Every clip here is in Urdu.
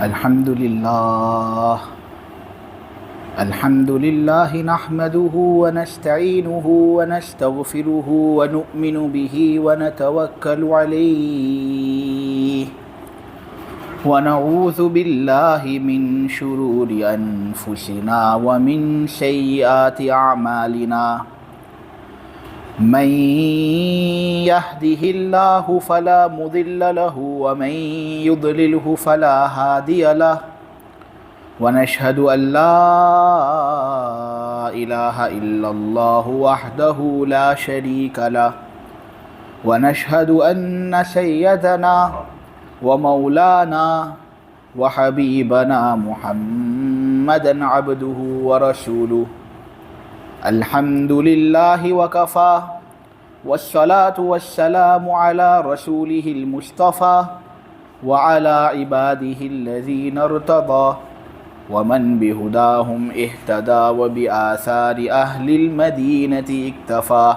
الحمد لله نحمده ونستعينه ونستغفره ونؤمن به ونتوكل عليه ونعوذ بالله من شرور أنفسنا ومن سيئات أعمالنا من يهده الله فلا مضل له ومن يضلله فلا هادي له ونشهد أن لا إله إلا الله وحده لا شريك له ونشهد أن سيدنا ومولانا وحبيبنا محمدا عبده ورسوله الحمد لله وكفى والصلاة والسلام على رسوله المصطفى وعلى عباده الذين ارتضى ومن بهداهم اهتدى وبآثار أهل المدينة اكتفى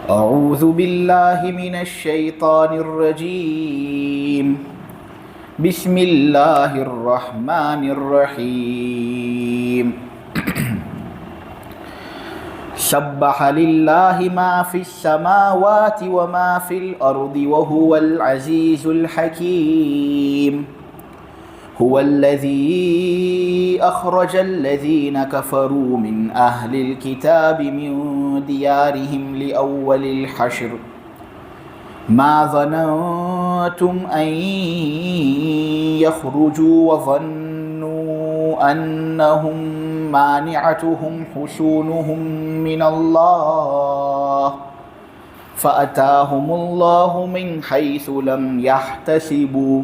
أعوذ بالله من الشيطان الرجيم بسم الله الرحمن الرحيم سبح لله ما في السماوات وما في الأرض وهو العزيز الحكيم هو الذي أخرج الذين كفروا من أهل الكتاب من ديارهم لأول الحشر ما ظننتم أن يخرجوا وظنوا أنهم مانعتهم حصونهم من الله فأتاهم الله من حيث لم يحتسبوا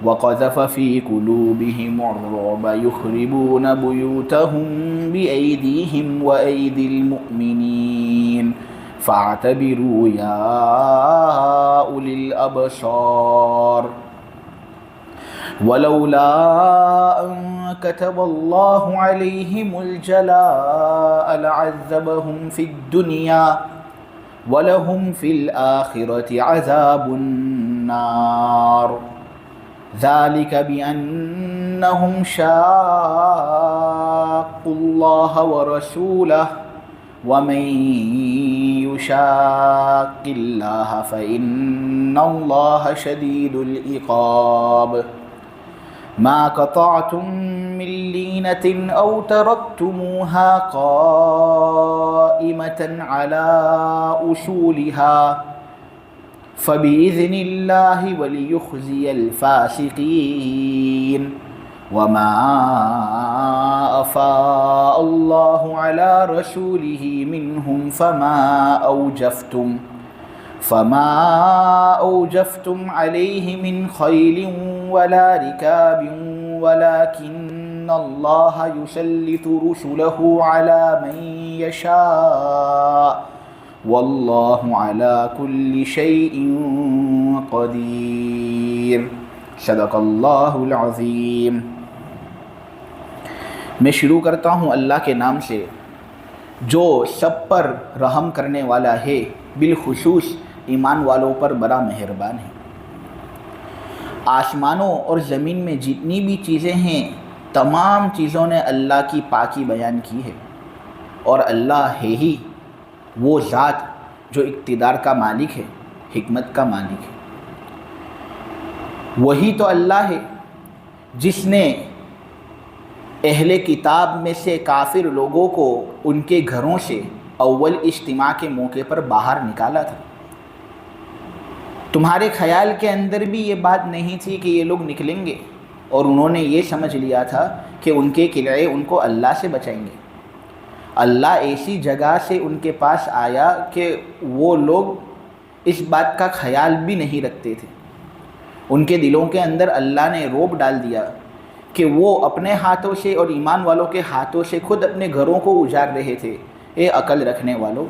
وقذف في قلوبهم الرعب يخربون بيوتهم بأيديهم وأيدي المؤمنين فاعتبروا يا أولي الأبصار ولولا أن كتب الله عليهم الجلاء لعذبهم في الدنيا ولهم في الآخرة عذاب النار ذلك بأنهم شاقوا الله ورسوله ومن يشاق الله فإن الله شديد العقاب ما قطعتم من لينة أو تركتموها قائمة على أصولها فبإذن الله وليخزي الفاسقين وما أفاء الله على رسوله منهم فما أوجفتم عليه من خيل ولا ركاب ولكن الله يسلط رسله على من يشاء والله على كل شيء قدير صدق اللہ العظیم۔ میں شروع کرتا ہوں اللہ کے نام سے جو سب پر رحم کرنے والا ہے، بالخصوص ایمان والوں پر بڑا مہربان ہے۔ آسمانوں اور زمین میں جتنی بھی چیزیں ہیں تمام چیزوں نے اللہ کی پاکی بیان کی ہے، اور اللہ ہے ہی وہ ذات جو اقتدار کا مالک ہے، حکمت کا مالک ہے۔ وہی تو اللہ ہے جس نے اہل کتاب میں سے کافر لوگوں کو ان کے گھروں سے اول اجتماع کے موقع پر باہر نکالا تھا۔ تمہارے خیال کے اندر بھی یہ بات نہیں تھی کہ یہ لوگ نکلیں گے، اور انہوں نے یہ سمجھ لیا تھا کہ ان کے قلعے ان کو اللہ سے بچائیں گے۔ اللہ ایسی جگہ سے ان کے پاس آیا کہ وہ لوگ اس بات کا خیال بھی نہیں رکھتے تھے۔ ان کے دلوں کے اندر اللہ نے رعب ڈال دیا کہ وہ اپنے ہاتھوں سے اور ایمان والوں کے ہاتھوں سے خود اپنے گھروں کو اجاڑ رہے تھے۔ اے عقل رکھنے والوں،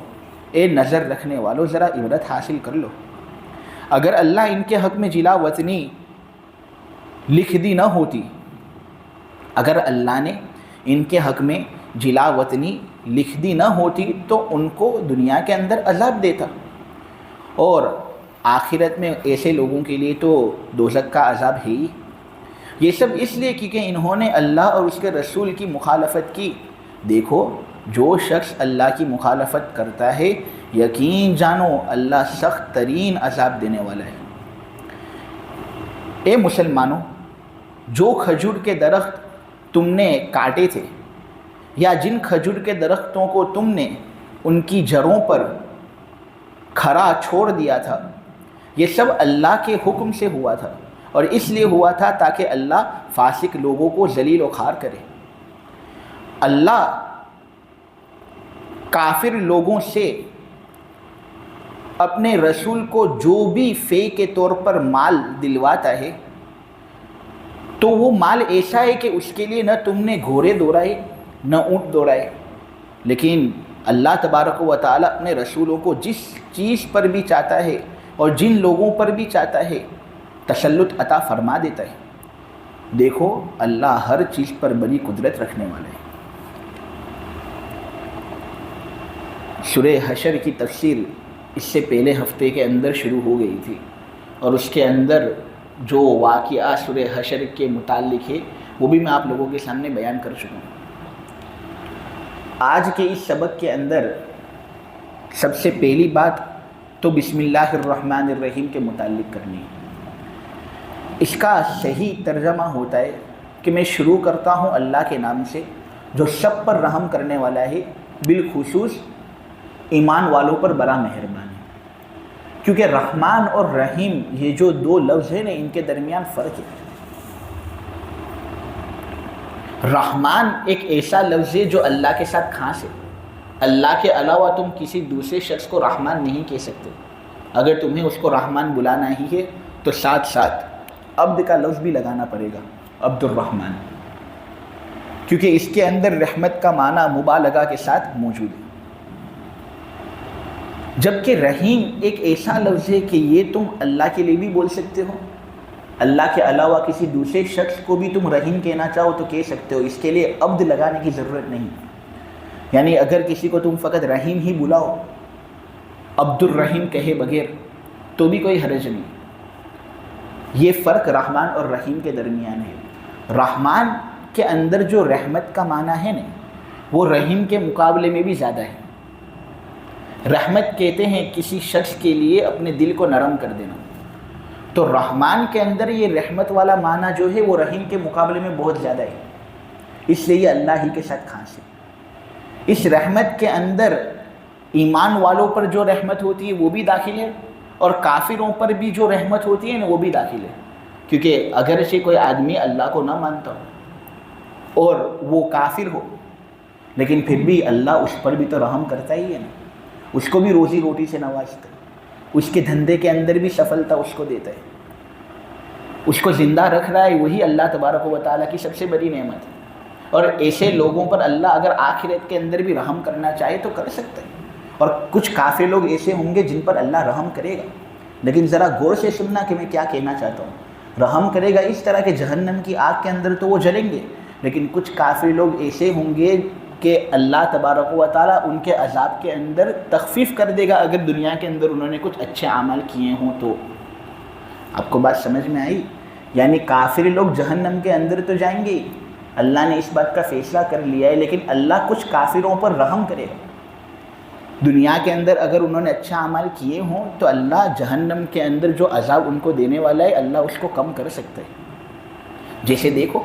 اے نظر رکھنے والوں، ذرا عبرت حاصل کر لو۔ اگر اللہ ان کے حق میں جلا وطنی لکھ دی نہ ہوتی، اگر اللہ نے ان کے حق میں جلا وطنی لکھ دی نہ ہوتی تو ان کو دنیا کے اندر عذاب دیتا، اور آخرت میں ایسے لوگوں کے لیے تو دوزخ کا عذاب ہے ہی۔ یہ سب اس لیے کیونکہ انہوں نے اللہ اور اس کے رسول کی مخالفت کی۔ دیکھو جو شخص اللہ کی مخالفت کرتا ہے یقین جانو اللہ سخت ترین عذاب دینے والا ہے۔ اے مسلمانوں، جو کھجور کے درخت تم نے کاٹے تھے یا جن کھجور کے درختوں کو تم نے ان کی جڑوں پر کھڑا چھوڑ دیا تھا، یہ سب اللہ کے حکم سے ہوا تھا، اور اس لیے ہوا تھا تاکہ اللہ فاسق لوگوں کو ذلیل و خوار کرے۔ اللہ کافر لوگوں سے اپنے رسول کو جو بھی فے کے طور پر مال دلواتا ہے تو وہ مال ایسا ہے کہ اس کے لیے نہ تم نے گھوڑے دوڑائے نہ اونٹ دوڑائے، لیکن اللہ تبارک و تعالیٰ اپنے رسولوں کو جس چیز پر بھی چاہتا ہے اور جن لوگوں پر بھی چاہتا ہے تسلط عطا فرما دیتا ہے۔ دیکھو اللہ ہر چیز پر بڑی قدرت رکھنے والا ہے۔ سورہ حشر کی تفسیر اس سے پہلے ہفتے کے اندر شروع ہو گئی تھی، اور اس کے اندر جو واقعہ سورہ حشر کے متعلق ہے وہ بھی میں آپ لوگوں کے سامنے بیان کر چکا ہوں۔ آج کے اس سبق کے اندر سب سے پہلی بات تو بسم اللہ الرحمن الرحیم کے متعلق کرنی ہے۔ اس کا صحیح ترجمہ ہوتا ہے کہ میں شروع کرتا ہوں اللہ کے نام سے جو سب پر رحم کرنے والا ہے، بالخصوص ایمان والوں پر بڑا مہربان ہے۔ کیونکہ رحمان اور رحیم یہ جو دو لفظ ہیں نا، ان کے درمیان فرق ہے۔ رحمان ایک ایسا لفظ ہے جو اللہ کے ساتھ خاص ہے۔ اللہ کے علاوہ تم کسی دوسرے شخص کو رحمان نہیں کہہ سکتے۔ اگر تمہیں اس کو رحمان بلانا ہی ہے تو ساتھ ساتھ عبد کا لفظ بھی لگانا پڑے گا، عبد الرحمن، کیونکہ اس کے اندر رحمت کا معنی مبالغہ کے ساتھ موجود ہے۔ جبکہ رحیم ایک ایسا لفظ ہے کہ یہ تم اللہ کے لیے بھی بول سکتے ہو، اللہ کے علاوہ کسی دوسرے شخص کو بھی تم رحیم کہنا چاہو تو کہہ سکتے ہو، اس کے لیے عبد لگانے کی ضرورت نہیں۔ یعنی اگر کسی کو تم فقط رحیم ہی بلاؤ، عبد الرحیم کہے بغیر تو بھی کوئی حرج نہیں۔ یہ فرق رحمان اور رحیم کے درمیان ہے۔ رحمان کے اندر جو رحمت کا معنی ہے نا، وہ رحیم کے مقابلے میں بھی زیادہ ہے۔ رحمت کہتے ہیں کسی شخص کے لیے اپنے دل کو نرم کر دینا، تو رحمان کے اندر یہ رحمت والا معنی جو ہے وہ رحیم کے مقابلے میں بہت زیادہ ہے، اس لیے یہ اللہ ہی کے ساتھ خاص ہے۔ اس رحمت کے اندر ایمان والوں پر جو رحمت ہوتی ہے وہ بھی داخل ہے، اور کافروں پر بھی جو رحمت ہوتی ہے نا وہ بھی داخل ہے۔ کیونکہ اگرچہ کوئی آدمی اللہ کو نہ مانتا ہو اور وہ کافر ہو، لیکن پھر بھی اللہ اس پر بھی تو رحم کرتا ہی ہے نا، اس کو بھی روزی روٹی سے نوازتا ہے، اس کے دھندے کے اندر بھی سفلتا اس کو دیتا ہے، اس کو زندہ رکھ رہا ہے، وہی اللہ تبارک و تعالیٰ کی سب سے بڑی نعمت ہے۔ اور ایسے لوگوں پر اللہ اگر آخرت کے اندر بھی رحم کرنا چاہے تو کر سکتا ہے۔ اور کچھ کافر لوگ ایسے ہوں گے جن پر اللہ رحم کرے گا، لیکن ذرا غور سے سننا کہ میں کیا کہنا چاہتا ہوں۔ رحم کرے گا اس طرح کہ جہنم کی آگ کے اندر تو وہ جلیں گے، لیکن کچھ کافر لوگ ایسے ہوں گے کہ اللہ تبارک و تعالیٰ ان کے عذاب کے اندر تخفیف کر دے گا اگر دنیا کے اندر انہوں نے کچھ اچھے اعمال کیے ہوں تو۔ آپ کو بات سمجھ میں آئی؟ یعنی کافر لوگ جہنم کے اندر تو جائیں گے، اللہ نے اس بات کا فیصلہ کر لیا ہے، لیکن اللہ کچھ کافروں پر رحم کرے گا۔ دنیا کے اندر اگر انہوں نے اچھا اعمال کیے ہوں تو اللہ جہنم کے اندر جو عذاب ان کو دینے والا ہے اللہ اس کو کم کر سکتا ہے۔ جیسے دیکھو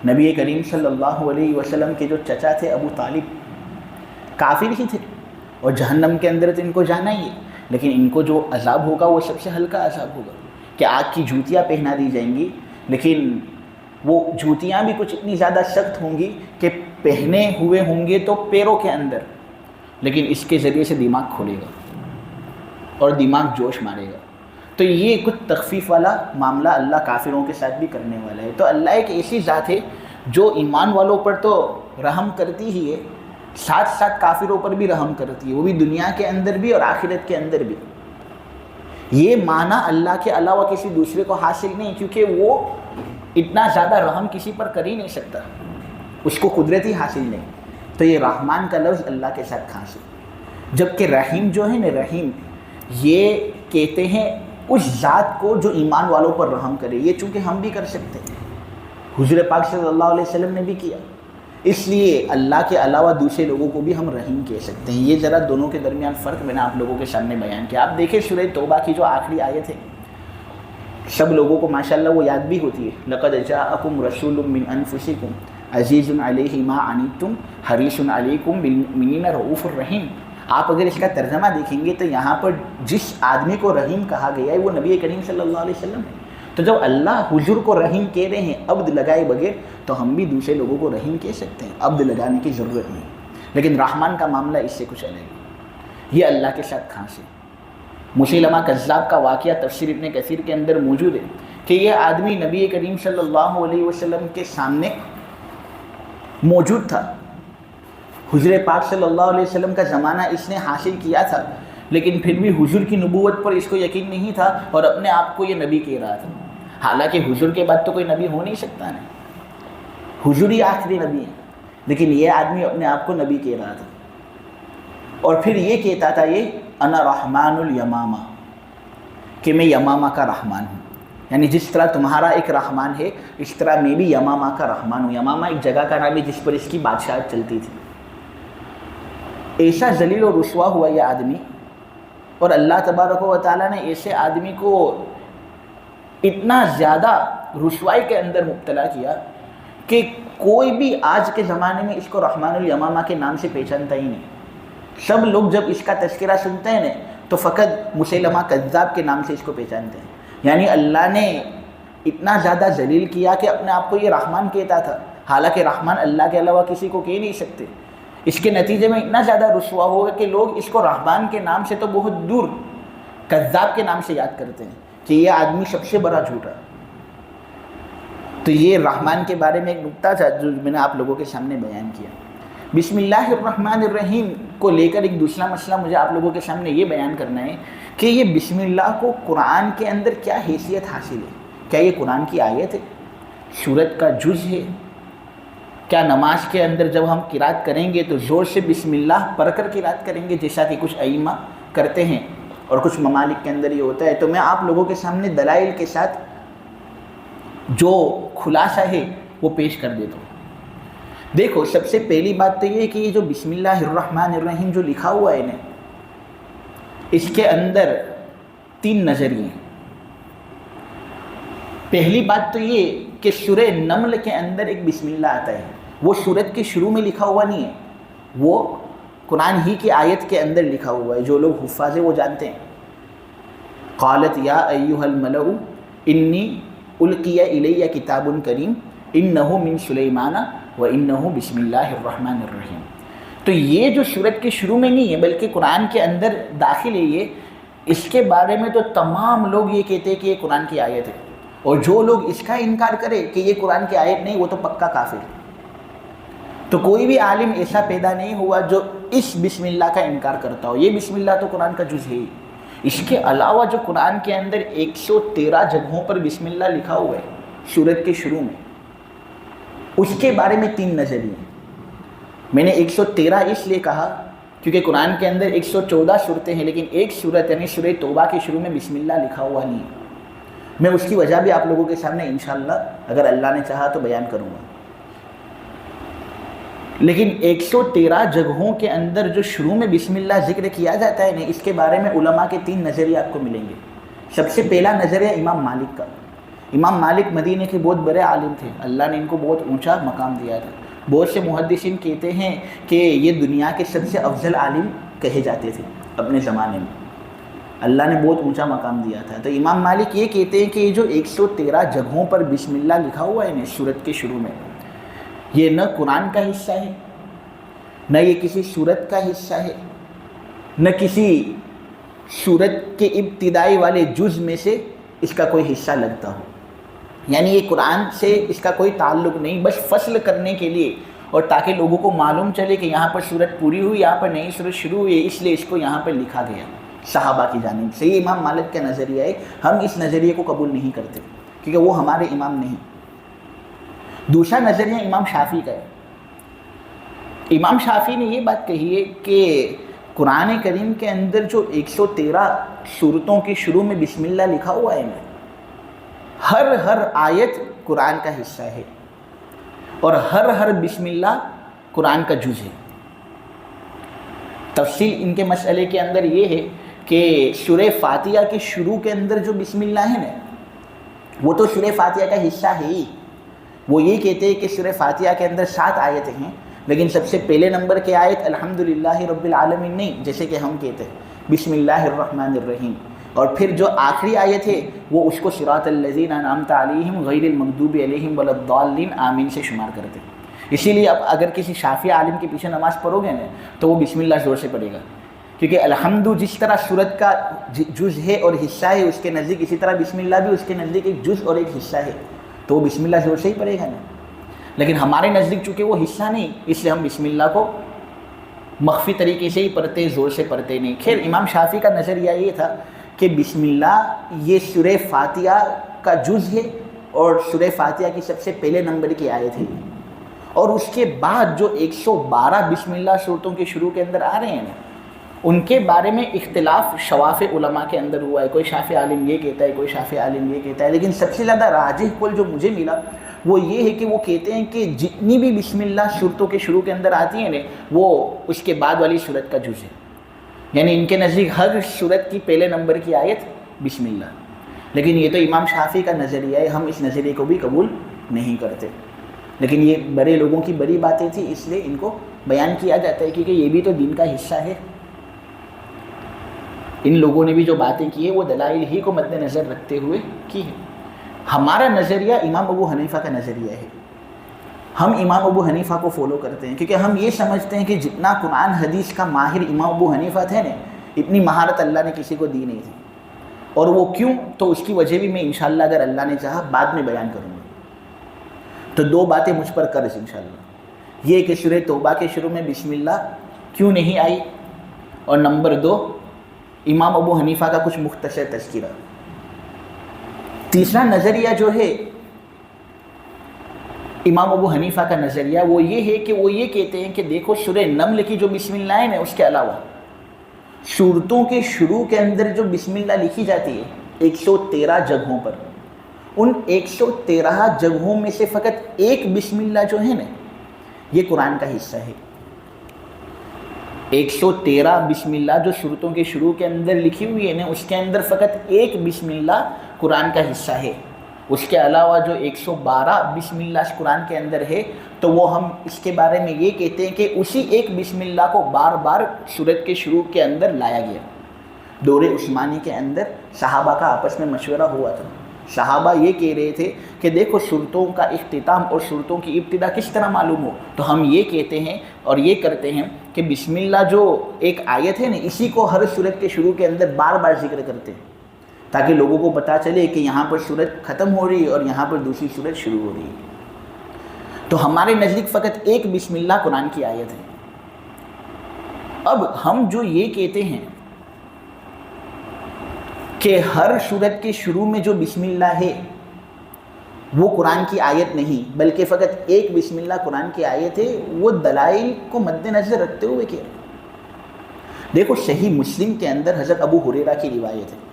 نبی کریم صلی اللہ علیہ وسلم کے جو چچا تھے ابو طالب، کافر ہی تھے اور جہنم کے اندر تو ان کو جانا ہی ہے، لیکن ان کو جو عذاب ہوگا وہ سب سے ہلکا عذاب ہوگا کہ آگ کی جوتیاں پہنا دی جائیں گی، لیکن وہ جوتیاں بھی کچھ اتنی زیادہ سخت ہوں گی کہ پہنے ہوئے ہوں گے تو پیروں کے اندر، لیکن اس کے ذریعے سے دماغ کھولے گا اور دماغ جوش مارے گا۔ تو یہ کچھ تخفیف والا معاملہ اللہ کافروں کے ساتھ بھی کرنے والا ہے۔ تو اللہ ایک ایسی ذات ہے جو ایمان والوں پر تو رحم کرتی ہی ہے، ساتھ ساتھ کافروں پر بھی رحم کرتی ہے، وہ بھی دنیا کے اندر بھی اور آخرت کے اندر بھی۔ یہ معنی اللہ کے علاوہ کسی دوسرے کو حاصل نہیں، کیونکہ وہ اتنا زیادہ رحم کسی پر کر ہی نہیں سکتا، اس کو قدرت ہی حاصل نہیں۔ تو یہ رحمان کا لفظ اللہ کے ساتھ خاص ہے۔ جبکہ رحیم جو ہے نا، رحیم یہ کہتے ہیں اس ذات کو جو ایمان والوں پر رحم کرے. یہ چونکہ ہم بھی کر سکتے ہیں, حضور پاک صلی اللہ علیہ وسلم نے بھی کیا, اس لیے اللہ کے علاوہ دوسرے لوگوں کو بھی ہم رحیم کہہ سکتے ہیں. یہ ذرا دونوں کے درمیان فرق میں نے آپ لوگوں کے سامنے بیان کیا. آپ دیکھیں سورہ توبہ کی جو آخری آیت ہے, سب لوگوں کو ماشاءاللہ وہ یاد بھی ہوتی ہے. لقد جاءکم رسول من انفسکم عزیز علیہ ما عنتم حریص علیکم بالمؤمنین رؤوف الرحیم. آپ اگر اس کا ترجمہ دیکھیں گے تو یہاں پر جس آدمی کو رحیم کہا گیا ہے وہ نبی کریم صلی اللہ علیہ وسلم ہے. تو جب اللہ حضور کو رحیم کہہ رہے ہیں عبد لگائے بغیر, تو ہم بھی دوسرے لوگوں کو رحیم کہہ سکتے ہیں, عبد لگانے کی ضرورت نہیں. لیکن رحمان کا معاملہ اس سے کچھ الگ ہے. یہ اللہ کے ساتھ کہاں سے؟ مسیلمہ کذاب کا واقعہ تفسیر ابن کثیر کے اندر موجود ہے کہ یہ آدمی نبی کریم صلی اللہ علیہ وسلم کے سامنے موجود تھا. حضور پاک صلی اللہ علیہ وسلم کا زمانہ اس نے حاصل کیا تھا, لیکن پھر بھی حضور کی نبوت پر اس کو یقین نہیں تھا اور اپنے آپ کو یہ نبی کہہ رہا تھا. حالانکہ حضور کے بعد تو کوئی نبی ہو نہیں سکتا نا, حضور ہی آخری نبی ہے, لیکن یہ آدمی اپنے آپ کو نبی کہہ رہا تھا. اور پھر یہ کہتا تھا یہ انا رحمان الیمامہ, کہ میں یمامہ کا رحمان ہوں. یعنی جس طرح تمہارا ایک رحمان ہے اس طرح میں بھی یمامہ کا رحمان ہوں. یمامہ ایک جگہ کا نام ہے جس پر اس کی بادشاہت چلتی تھی. ایسا ذلیل و رسوا ہوا یہ آدمی, اور اللہ تبارک و تعالیٰ نے ایسے آدمی کو اتنا زیادہ رسوائی کے اندر مبتلا کیا کہ کوئی بھی آج کے زمانے میں اس کو رحمان الیمامہ کے نام سے پہچانتا ہی نہیں. سب لوگ جب اس کا تذکرہ سنتے ہیں نا تو فقط مسیلمہ کذاب کے نام سے اس کو پہچانتے ہیں. یعنی اللہ نے اتنا زیادہ ذلیل کیا کہ اپنے آپ کو یہ رحمان کہتا تھا, حالانکہ رحمان اللہ کے علاوہ کسی کو کہہ نہیں سکتے. اس کے نتیجے میں اتنا زیادہ رسوا ہوگا کہ لوگ اس کو رحمان کے نام سے تو بہت دور کذاب کے نام سے یاد کرتے ہیں کہ یہ آدمی سب سے بڑا جھوٹا. تو یہ رحمان کے بارے میں ایک نکتہ تھا جو میں نے آپ لوگوں کے سامنے بیان کیا. بسم اللہ الرحمن الرحیم کو لے کر ایک دوسرا مسئلہ مجھے آپ لوگوں کے سامنے یہ بیان کرنا ہے کہ یہ بسم اللہ کو قرآن کے اندر کیا حیثیت حاصل ہے. کیا یہ قرآن کی آیت ہے, سورت کا جز ہے؟ کیا نماز کے اندر جب ہم قرات کریں گے تو زور سے بسم اللہ پڑھ کر قرات کریں گے جیسا کہ کچھ ائمہ کرتے ہیں اور کچھ ممالک کے اندر یہ ہوتا ہے؟ تو میں آپ لوگوں کے سامنے دلائل کے ساتھ جو خلاصہ ہے وہ پیش کر دیتا ہوں. دیکھو, سب سے پہلی بات تو یہ ہے کہ یہ جو بسم اللہ الرحمن الرحیم جو لکھا ہوا ہے نا, اس کے اندر 3 نظریے ہیں. پہلی بات تو یہ کہ سورہ نمل کے اندر ایک بسم اللہ آتا ہے, وہ سورت کے شروع میں لکھا ہوا نہیں ہے, وہ قرآن ہی کی آیت کے اندر لکھا ہوا ہے. جو لوگ حفاظ ہیں وہ جانتے ہیں. قالت یا ایھا الملأ انی القی الی کتاب کریم انہ من سلیمان وانہ بسم اللہ الرحمن الرحیم. تو یہ جو سورت کے شروع میں نہیں ہے بلکہ قرآن کے اندر داخل ہے, یہ اس کے بارے میں تو تمام لوگ یہ کہتے ہیں کہ یہ قرآن کی آیت ہے, اور جو لوگ اس کا انکار کرے کہ یہ قرآن کی آیت نہیں وہ تو پکا کافر ہے. تو کوئی بھی عالم ایسا پیدا نہیں ہوا جو اس بسم اللہ کا انکار کرتا ہو. یہ بسم اللہ تو قرآن کا جز ہے. اس کے علاوہ جو قرآن کے اندر 113 جگہوں پر بسم اللہ لکھا ہوا ہے سورت کے شروع میں, اس کے بارے میں 3 نظریے ہیں. میں نے 113 اس لیے کہا کیونکہ قرآن کے اندر 114 صورتیں ہیں, لیکن ایک صورت یعنی سورہ توبہ کے شروع میں بسم اللہ لکھا ہوا نہیں ہے. میں اس کی وجہ بھی آپ لوگوں کے سامنے انشاءاللہ اگر اللہ نے چاہا تو بیان کروں گا. لیکن 113 جگہوں کے اندر جو شروع میں بسم اللہ ذکر کیا جاتا ہے نا, اس کے بارے میں علماء کے 3 نظریے آپ کو ملیں گے. سب سے پہلا نظریہ امام مالک کا. امام مالک مدینہ کے بہت بڑے عالم تھے, اللہ نے ان کو بہت اونچا مقام دیا تھا. بہت سے محدثین کہتے ہیں کہ یہ دنیا کے سب سے افضل عالم کہے جاتے تھے اپنے زمانے میں, اللہ نے بہت اونچا مقام دیا تھا. تو امام مالک یہ کہتے ہیں کہ یہ جو 113 جگہوں پر بسم اللہ لکھا ہوا ہے نا سورت کے شروع میں, یہ نہ قرآن کا حصہ ہے, نہ یہ کسی سورت کا حصہ ہے, نہ کسی سورت کے ابتدائی والے جز میں سے اس کا کوئی حصہ لگتا ہو. یعنی یہ قرآن سے اس کا کوئی تعلق نہیں, بس فصل کرنے کے لیے اور تاکہ لوگوں کو معلوم چلے کہ یہاں پر سورت پوری ہوئی, یہاں پر نئی سورت شروع ہوئی, اس لیے اس کو یہاں پر لکھا گیا صحابہ کی جانب سے. یہ امام مالک کا نظریہ ہے. ہم اس نظریے کو قبول نہیں کرتے کیونکہ وہ ہمارے امام نہیں. دوسرا نظریہ امام شافعی کا ہے. امام شافعی نے یہ بات کہی ہے کہ قرآن کریم کے اندر جو 113 سورتوں کے شروع میں بسم اللہ لکھا ہوا ہے نا، ہر آیت قرآن کا حصہ ہے، اور ہر بسم اللہ قرآن کا جز ہے۔ تفصیل ان کے مسئلے کے اندر یہ ہے کہ سورہ فاتحہ کے شروع کے اندر جو بسم اللہ ہے نا، وہ تو سورہ فاتحہ کا حصہ ہے ہی۔ وہ یہ کہتے ہیں کہ سورہ فاتحہ کے اندر 7 آیتیں ہیں، لیکن سب سے پہلے نمبر کے آیت الحمدللہ رب العالمین نہیں، جیسے کہ ہم کہتے ہیں بسم اللہ الرحمن الرحیم، اور پھر جو آخری آیت ہے وہ اس کو صراط الذین انعمت علیہم غیر المغضوب علیہم ولا الضالین آمین سے شمار کرتے ہیں۔ اسی لیے اب اگر کسی شافعی عالم کے پیچھے نماز پڑھو گے نا تو وہ بسم اللہ زور سے پڑھے گا، کیونکہ الحمد جس طرح سورت کا جز ہے اور حصہ ہے اس کے نزدیک، اسی طرح بسم اللہ بھی اس کے نزدیک ایک جز اور ایک حصہ ہے، تو وہ بسم اللہ زور سے ہی پڑھے گا نا۔ لیکن ہمارے نزدیک چونکہ وہ حصہ نہیں، اس لیے ہم بسم اللہ کو مخفی طریقے سے ہی پڑھتے، زور سے پڑھتے نہیں۔ خیر، امام شافعی کا نظریہ یہ تھا کہ بسم اللہ یہ سورہ فاتحہ کا جز ہے، اور سورہ فاتحہ کی سب سے پہلے نمبر کی آیت ہے، اور اس کے بعد جو 112 بسم اللہ صورتوں کے شروع کے اندر آ رہے ہیں نا، ان کے بارے میں اختلاف شواف علماء کے اندر ہوا ہے۔ کوئی شافعی عالم یہ کہتا ہے، کوئی شافعی عالم یہ کہتا ہے، لیکن سب سے زیادہ راجح قول جو مجھے ملا وہ یہ ہے کہ وہ کہتے ہیں کہ جتنی بھی بسم اللہ صورتوں کے شروع کے اندر آتی ہیں نا، وہ اس کے بعد والی صورت کا جز ہے، یعنی ان کے نزدیک ہر صورت کی پہلے نمبر کی آیت بسم اللہ۔ لیکن یہ تو امام شافعی کا نظریہ ہے، ہم اس نظریے کو بھی قبول نہیں کرتے، لیکن یہ بڑے لوگوں کی بڑی باتیں تھیں، اس لیے ان کو بیان کیا جاتا ہے، کیونکہ یہ بھی تو دین کا حصہ ہے۔ ان لوگوں نے بھی جو باتیں کی ہیں وہ دلائل ہی کو مد نظر رکھتے ہوئے کی ہے۔ ہمارا نظریہ امام ابو حنیفہ کا نظریہ ہے، ہم امام ابو حنیفہ کو فالو کرتے ہیں، کیونکہ ہم یہ سمجھتے ہیں کہ جتنا قرآن حدیث کا ماہر امام ابو حنیفہ تھے نا، اتنی مہارت اللہ نے کسی کو دی نہیں تھی، اور وہ کیوں، تو اس کی وجہ بھی میں انشاءاللہ اگر اللہ نے چاہا بعد میں بیان کروں گا۔ تو 2 باتیں مجھ پر قرض انشاءاللہ، یہ کہ سورہ توبہ کے شروع میں بسم اللہ کیوں نہیں آئی، اور نمبر 2 امام ابو حنیفہ کا کچھ مختصر تذکرہ۔ تیسرا نظریہ جو ہے امام ابو حنیفہ کا نظریہ، وہ یہ ہے کہ وہ یہ کہتے ہیں کہ دیکھو سورہ نمل کی جو بسم اللہ ہے نا، اس کے علاوہ سورتوں کے شروع کے اندر جو بسم اللہ لکھی جاتی ہے 113 جگہوں پر، ان 113 جگہوں میں سے فقط ایک بسم اللہ جو ہے نا، یہ قرآن کا حصہ ہے۔ 113 بسم اللہ جو سورتوں کے شروع کے اندر لکھی ہوئی ہے نا، اس کے اندر فقط ایک بسم اللہ قرآن کا حصہ ہے۔ اس کے علاوہ جو 112 بسم اللہ قرآن کے اندر ہے، تو وہ ہم اس کے بارے میں یہ کہتے ہیں کہ اسی ایک بسم اللہ کو بار بار سورت کے شروع کے اندر لایا گیا۔ دور عثمانی کے اندر صحابہ کا آپس میں مشورہ ہوا تھا، صحابہ یہ کہہ رہے تھے کہ دیکھو سورتوں کا اختتام اور سورتوں کی ابتدا کس طرح معلوم ہو، تو ہم یہ کہتے ہیں اور یہ کرتے ہیں کہ بسم اللہ جو ایک آیت ہے نا، اسی کو ہر سورت کے شروع کے اندر بار بار ذکر کرتے ہیں، تاکہ لوگوں کو پتہ چلے کہ یہاں پر سورت ختم ہو رہی ہے اور یہاں پر دوسری سورت شروع ہو رہی ہے۔ تو ہمارے نزدیک فقط ایک بسم اللہ قرآن کی آیت ہے۔ اب ہم جو یہ کہتے ہیں کہ ہر سورت کے شروع میں جو بسم اللہ ہے وہ قرآن کی آیت نہیں، بلکہ فقط ایک بسم اللہ قرآن کی آیت ہے، وہ دلائل کو مد نظر رکھتے ہوئے کہہ رہے ہیں۔ دیکھو صحیح مسلم کے اندر حضرت ابو ہریرہ کی روایت ہے،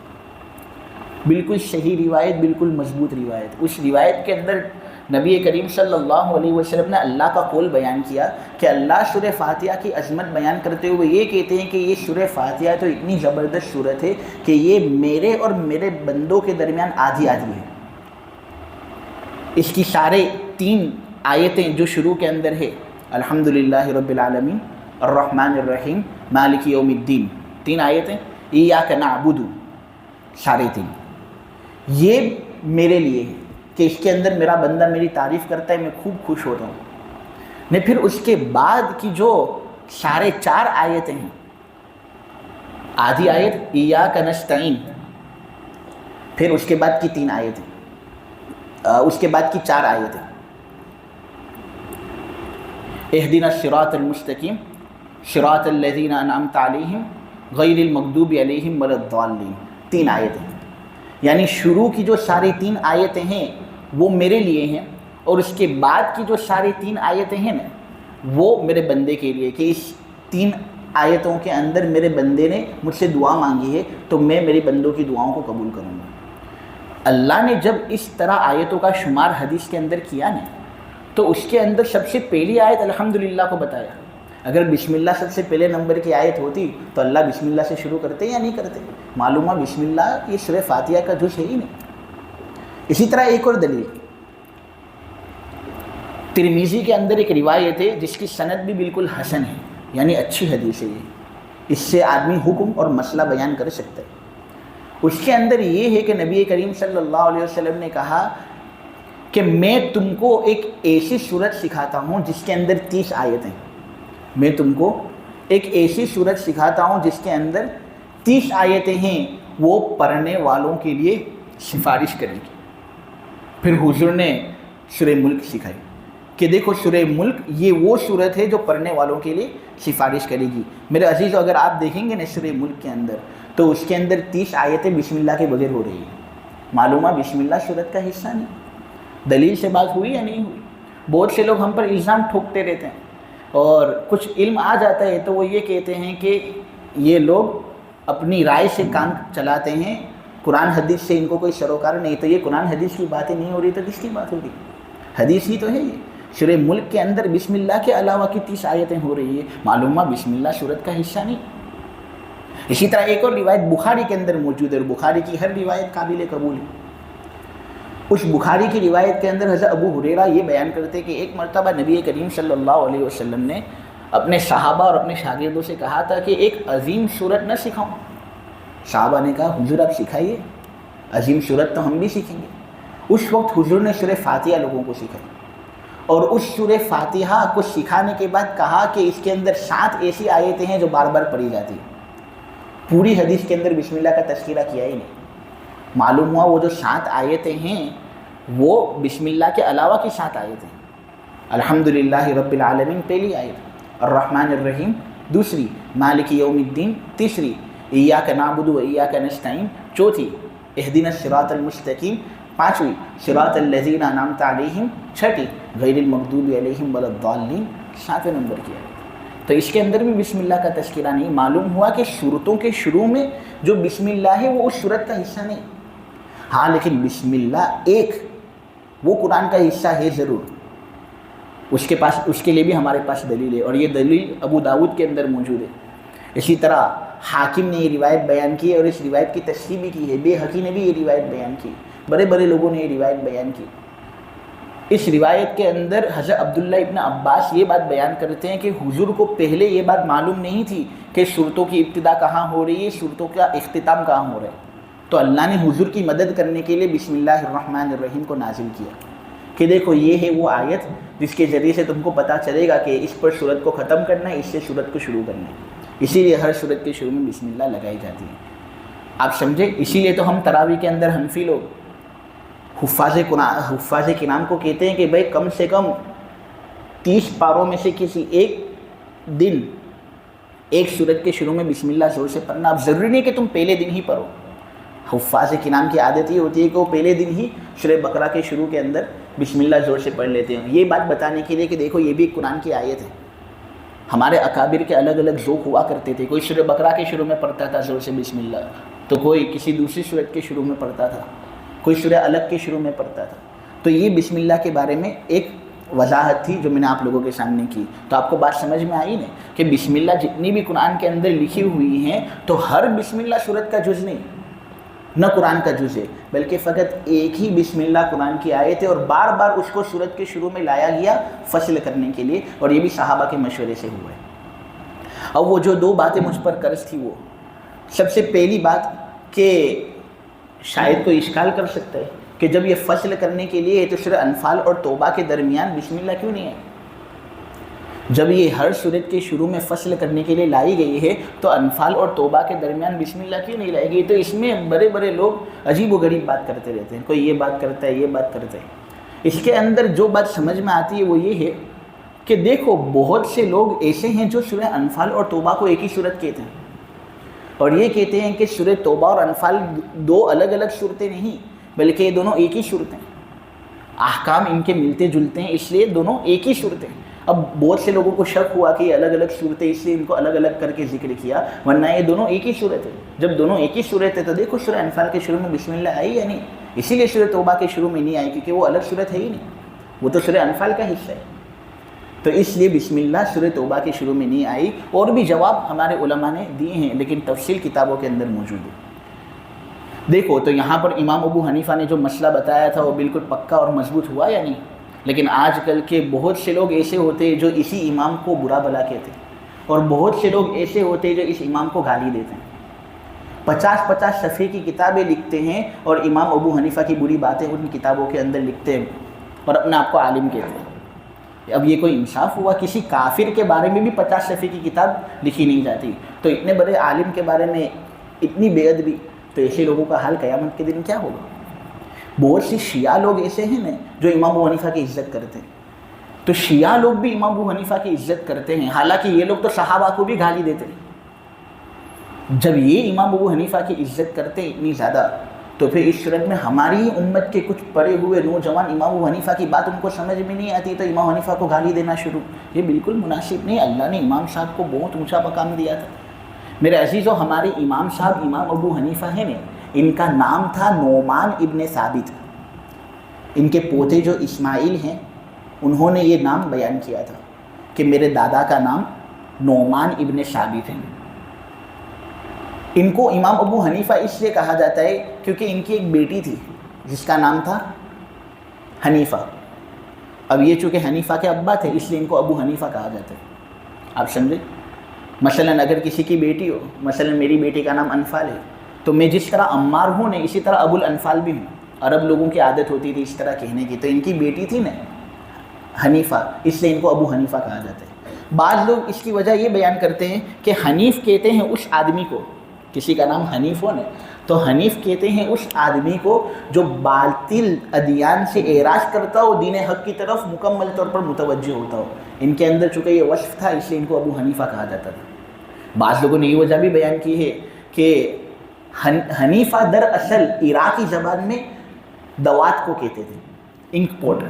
بالکل صحیح روایت، بالکل مضبوط روایت۔ اس روایت کے اندر نبی کریم صلی اللہ علیہ وسلم نے اللہ کا قول بیان کیا کہ اللہ سورہ فاتحہ کی عظمت بیان کرتے ہوئے یہ کہتے ہیں کہ یہ سورہ فاتحہ تو اتنی زبردست سورت ہے کہ یہ میرے اور میرے بندوں کے درمیان آدھی آدھی ہے۔ اس کی سارے 3 آیتیں جو شروع کے اندر ہے، الحمدللہ رب العالمین، الرحمن الرحیم، مالک یوم الدین، 3 آیتیں، ایاک نعبد، سارے 3 یہ میرے لیے ہے کہ اس کے اندر میرا بندہ میری تعریف کرتا ہے، میں خوب خوش ہوتا ہوں۔ نے پھر اس کے بعد کی جو سارے 4 آیتیں ہیں، آدھی آیت ایاک نستعین، پھر اس کے بعد کی 3 آیتیں، اس کے بعد کی 4 آیتیں، اہدنا الصراط المستقیم صراط الذین انعمت علیہم غیر المغضوب علیہم ولا الضالین، 3 آیتیں۔ یعنی شروع کی جو ساری 3 آیتیں ہیں وہ میرے لیے ہیں، اور اس کے بعد کی جو ساری 3 آیتیں ہیں نا وہ میرے بندے کے لیے، کہ اس 3 آیتوں کے اندر میرے بندے نے مجھ سے دعا مانگی ہے تو میں میری بندوں کی دعاؤں کو قبول کروں گا۔ اللہ نے جب اس طرح آیتوں کا شمار حدیث کے اندر کیا نا تو اس کے اندر سب سے پہلی آیت الحمدللہ کو بتایا۔ اگر بسم اللہ سب سے پہلے نمبر کی آیت ہوتی تو اللہ بسم اللہ سے شروع کرتے یا نہیں کرتے؟ معلوم ہے بسم اللہ یہ سورہ فاتحہ کا جز ہے ہی نہیں۔ اسی طرح ایک اور دلیل ترمذی کے اندر ایک روایت ہے جس کی سند بھی بالکل حسن ہے، یعنی اچھی حدیث ہے یہ، اس سے آدمی حکم اور مسئلہ بیان کر سکتا ہے۔ اس کے اندر یہ ہے کہ نبی کریم صلی اللہ علیہ وسلم نے کہا کہ میں تم کو ایک ایسی سورت سکھاتا ہوں جس کے اندر 30 آیتیں، میں تم کو ایک ایسی سورت سکھاتا ہوں جس کے اندر 30 آیتیں ہیں، وہ پڑھنے والوں کے لیے سفارش کرے گی۔ پھر حضور نے سورہ ملک سکھائی کہ دیکھو سورہ ملک یہ وہ سورت ہے جو پڑھنے والوں کے لیے سفارش کرے گی۔ میرے عزیزو اگر آپ دیکھیں گے نا سورہ ملک کے اندر تو اس کے اندر 30 آیتیں بسم اللہ کے بغیر ہو رہی ہیں۔ معلوم ہے بسم اللہ سورت کا حصہ نہیں۔ دلیل سے بات ہوئی یا نہیں ہوئی؟ بہت سے لوگ ہم پر الزام ٹھوکتے رہتے ہیں اور کچھ علم آ جاتا ہے تو وہ یہ کہتے ہیں کہ یہ لوگ اپنی رائے سے کام چلاتے ہیں، قرآن حدیث سے ان کو کوئی سروکار نہیں۔ تو یہ قرآن حدیث کی باتیں نہیں ہو رہی تو کس کی بات ہوگی؟ حدیث ہی تو ہے یہ۔ سورہ ملک کے اندر بسم اللہ کے علاوہ کی 30 آیتیں ہو رہی ہے، معلوم ہے بسم اللہ سورت کا حصہ نہیں۔ اسی طرح ایک اور روایت بخاری کے اندر موجود ہے، اور بخاری کی ہر روایت قابل قبول ہے۔ اس بخاری کی روایت کے اندر حضرت ابو ہریرہ یہ بیان کرتے کہ ایک مرتبہ نبی کریم صلی اللہ علیہ وسلم نے اپنے صحابہ اور اپنے شاگردوں سے کہا تھا کہ ایک عظیم سورت نہ سکھاؤں؟ صحابہ نے کہا حضور آپ سکھائیے، عظیم سورت تو ہم بھی سیکھیں گے۔ اس وقت حضور نے سورہ فاتحہ لوگوں کو سکھائی، اور اس سورہ فاتحہ کو سکھانے کے بعد کہا کہ اس کے اندر 7 ایسی آیتیں ہیں جو بار بار پڑھی جاتی ہیں۔ پوری حدیث کے اندر بسم اللہ کا تذکرہ کیا ہی نہیں۔ معلوم ہوا وہ جو 7 آیتیں ہیں وہ بسم اللہ کے علاوہ کی 7 آیتیں ہیں۔ الحمدللہ رب العالمین پہلی آیت، الرحمن الرحیم دوسری، مالک یوم الدین تیسری، ایاک نعبد و ایاک نستعین چوتھی، اہدنا الصراط المستقیم پانچویں، صراط الذین انعمت علیہم چھٹی، غیر المغضوب علیہم ولا الضالین 7ویں نمبر کی آیت۔ تو اس کے اندر بھی بسم اللہ کا تذکرہ نہیں۔ معلوم ہوا کہ صورتوں کے شروع میں جو بسم اللہ ہے وہ اس صورت کا حصہ نہیں۔ ہاں لیکن بسم اللہ ایک وہ قرآن کا حصہ ہے ضرور، اس کے لیے بھی ہمارے پاس دلیل ہے، اور یہ دلیل ابو داود کے اندر موجود ہے۔ اسی طرح حاکم نے یہ روایت بیان کی اور اس روایت کی تصحیح بھی کی ہے، بیہقی نے بھی یہ روایت بیان کی، بڑے بڑے لوگوں نے یہ روایت بیان کی۔ اس روایت کے اندر حضرت عبداللہ ابن عباس یہ بات بیان کرتے ہیں کہ حضور کو پہلے یہ بات معلوم نہیں تھی کہ صورتوں کی ابتدا کہاں ہو رہی ہے، صورتوں کا اختتام کہاں ہو رہا ہے، تو اللہ نے حضور کی مدد کرنے کے لیے بسم اللہ الرحمن الرحیم کو نازل کیا کہ دیکھو یہ ہے وہ آیت جس کے ذریعے سے تم کو پتہ چلے گا کہ اس پر صورت کو ختم کرنا ہے، اس سے صورت کو شروع کرنا ہے۔ اسی لیے ہر صورت کے شروع میں بسم اللہ لگائی جاتی ہے۔ آپ سمجھے؟ اسی لیے تو ہم تراویح کے اندر حنفی لوگ حفاظ کرام کو کہتے ہیں کہ بھائی کم سے کم 30 پاروں میں سے کسی ایک دن ایک صورت کے شروع میں بسم اللہ زور سے پڑھنا۔ اب ضروری نہیں کہ تم پہلے دن ہی پڑھو، حفاظ کرام کی عادت یہ ہوتی ہے کہ وہ پہلے دن ہی سورہ بقرہ کے شروع کے اندر بسم اللہ زور سے پڑھ لیتے ہیں، یہ بات بتانے کے لیے کہ دیکھو یہ بھی قرآن کی آیت ہے۔ ہمارے اکابر کے الگ الگ ذوق ہوا کرتے تھے، کوئی سورہ بقرہ کے شروع میں پڑھتا تھا زور سے بسم اللہ، تو کوئی کسی دوسری صورت کے شروع میں پڑھتا تھا، کوئی سورہ الگ کے شروع میں پڑھتا تھا۔ تو یہ بسم اللہ کے بارے میں ایک وضاحت تھی جو میں نے آپ لوگوں کے سامنے کی۔ تو آپ کو بات سمجھ میں آئی نا کہ بسم اللہ جتنی بھی قرآن کے اندر لکھی ہوئی ہیں تو ہر بسم اللہ صورت کا جز نہیں، نہ قرآن کا جز ہے، بلکہ فقط ایک ہی بسم اللہ قرآن کی آیت ہے، اور بار بار اس کو صورت کے شروع میں لایا گیا فصل کرنے کے لیے، اور یہ بھی صحابہ کے مشورے سے ہوا ہے۔ اب وہ جو 2 باتیں مجھ پر قرض تھی، وہ سب سے پہلی بات کہ شاید کوئی اشکال کر سکتا ہے کہ جب یہ فصل کرنے کے لیے تو سورہ انفال اور توبہ کے درمیان بسم اللہ کیوں نہیں ہے؟ جب یہ ہر صورت کے شروع میں فصل کرنے کے لیے لائی گئی ہے تو انفال اور توبہ کے درمیان بسم اللہ کیوں نہیں لائی گئی؟ تو اس میں بڑے بڑے لوگ عجیب و غریب بات کرتے رہتے ہیں، کوئی یہ بات کرتا ہے، یہ بات کرتا ہے۔ اس کے اندر جو بات سمجھ میں آتی ہے وہ یہ ہے کہ دیکھو بہت سے لوگ ایسے ہیں جو سورہ انفال اور توبہ کو ایک ہی صورت کہتے ہیں، اور یہ کہتے ہیں کہ سورہ توبہ اور انفال 2 الگ الگ صورتیں نہیں بلکہ یہ دونوں ایک ہی صورتیں ہیں، احکام ان کے ملتے جلتے ہیں، اس لیے دونوں ایک ہی صورتیں ہیں۔ اب بہت سے لوگوں کو شک ہوا کہ یہ الگ الگ صورتیں اس لیے ان کو الگ الگ کر کے ذکر کیا، ورنہ یہ دونوں ایک ہی صورت ہے۔ جب دونوں ایک ہی صورت ہے تو دیکھو سورہ انفال کے شروع میں بسم اللہ آئی یا نہیں؟ اسی لیے سورہ توبہ کے شروع میں نہیں آئی کیونکہ وہ الگ صورت ہے ہی نہیں، وہ تو سورہ انفال کا حصہ ہے، تو اس لیے بسم اللہ سورہ توبہ کے شروع میں نہیں آئی۔ اور بھی جواب ہمارے علماء نے دیے ہیں لیکن تفصیل کتابوں کے اندر موجود ہے۔ دیکھو تو یہاں پر امام ابو حنیفہ نے جو مسئلہ بتایا تھا وہ بالکل پکا اور مضبوط ہوا یا نہیں؟ لیکن آج کل کے بہت سے لوگ ایسے ہوتے ہیں جو اسی امام کو برا بھلا کہتے ہیں، اور بہت سے لوگ ایسے ہوتے ہیں جو اس امام کو گالی دیتے ہیں، 50 صفحے کی کتابیں لکھتے ہیں اور امام ابو حنیفہ کی بری باتیں ان کتابوں کے اندر لکھتے ہیں اور اپنے آپ کو عالم کہتے ہیں۔ اب یہ کوئی انصاف ہوا؟ کسی کافر کے بارے میں بھی 50 صفحے کی کتاب لکھی نہیں جاتی، تو اتنے بڑے عالم کے بارے میں اتنی بے ادبی، تو ایسے لوگوں کا حال قیامت کے دن کیا ہوگا؟ بہت سی شیعہ لوگ ایسے ہیں نا جو امام ابو حنیفہ کی عزت کرتے ہیں، تو شیعہ لوگ بھی امام ابو حنیفہ کی عزت کرتے ہیں، حالانکہ یہ لوگ تو صحابہ کو بھی گالی دیتے ہیں۔ جب یہ امام ابو حنیفہ کی عزت کرتے ہیں اتنی زیادہ، تو پھر اس صورت میں ہماری امت کے کچھ پڑے ہوئے نوجوان امام ابو حنیفہ کی بات ان کو سمجھ میں نہیں آتی تو امام حنیفہ کو گالی دینا شروع، یہ بالکل مناسب نہیں۔ اللہ نے امام صاحب کو بہت اونچا مقام دیا تھا۔ میرے عزیزو، ہمارے امام صاحب امام ابو حنیفہ ہیں نا، ان کا نام تھا نعمان ابن ثابت۔ ان کے پوتے جو اسماعیل ہیں انہوں نے یہ نام بیان کیا تھا کہ میرے دادا کا نام نعمان ابن ثابت ہے۔ ان کو امام ابو حنیفہ اس لیے کہا جاتا ہے کیونکہ ان کی ایک بیٹی تھی جس کا نام تھا حنیفہ۔ اب یہ چونکہ حنیفہ کے ابا تھے اس لیے ان کو ابو حنیفہ کہا جاتا ہے، آپ سمجھے؟ مثلاً اگر کسی کی بیٹی ہو، مثلاً میری بیٹی کا نام انفال ہے، تو میں جس طرح عمار ہوں نا اسی طرح ابو الانفال بھی ہوں۔ عرب لوگوں کی عادت ہوتی تھی اس طرح کہنے کی، تو ان کی بیٹی تھی نا حنیفہ، اس لیے ان کو ابو حنیفہ کہا جاتا ہے۔ بعض لوگ اس کی وجہ یہ بیان کرتے ہیں کہ حنیف کہتے ہیں اس آدمی کو، کسی کا نام حنیف ہو نا تو حنیف کہتے ہیں اس آدمی کو جو باطل ادیان سے اعراض کرتا ہو، دین حق کی طرف مکمل طور پر متوجہ ہوتا ہو۔ ان کے اندر چونکہ یہ وصف تھا اس لیے ان کو ابو حنیفہ کہا جاتا تھا۔ بعض لوگوں نے یہ وجہ بھی بیان کی ہے کہ حنیفہ دراصل عراقی زبان میں دوات کو کہتے تھے، انک پوٹ۔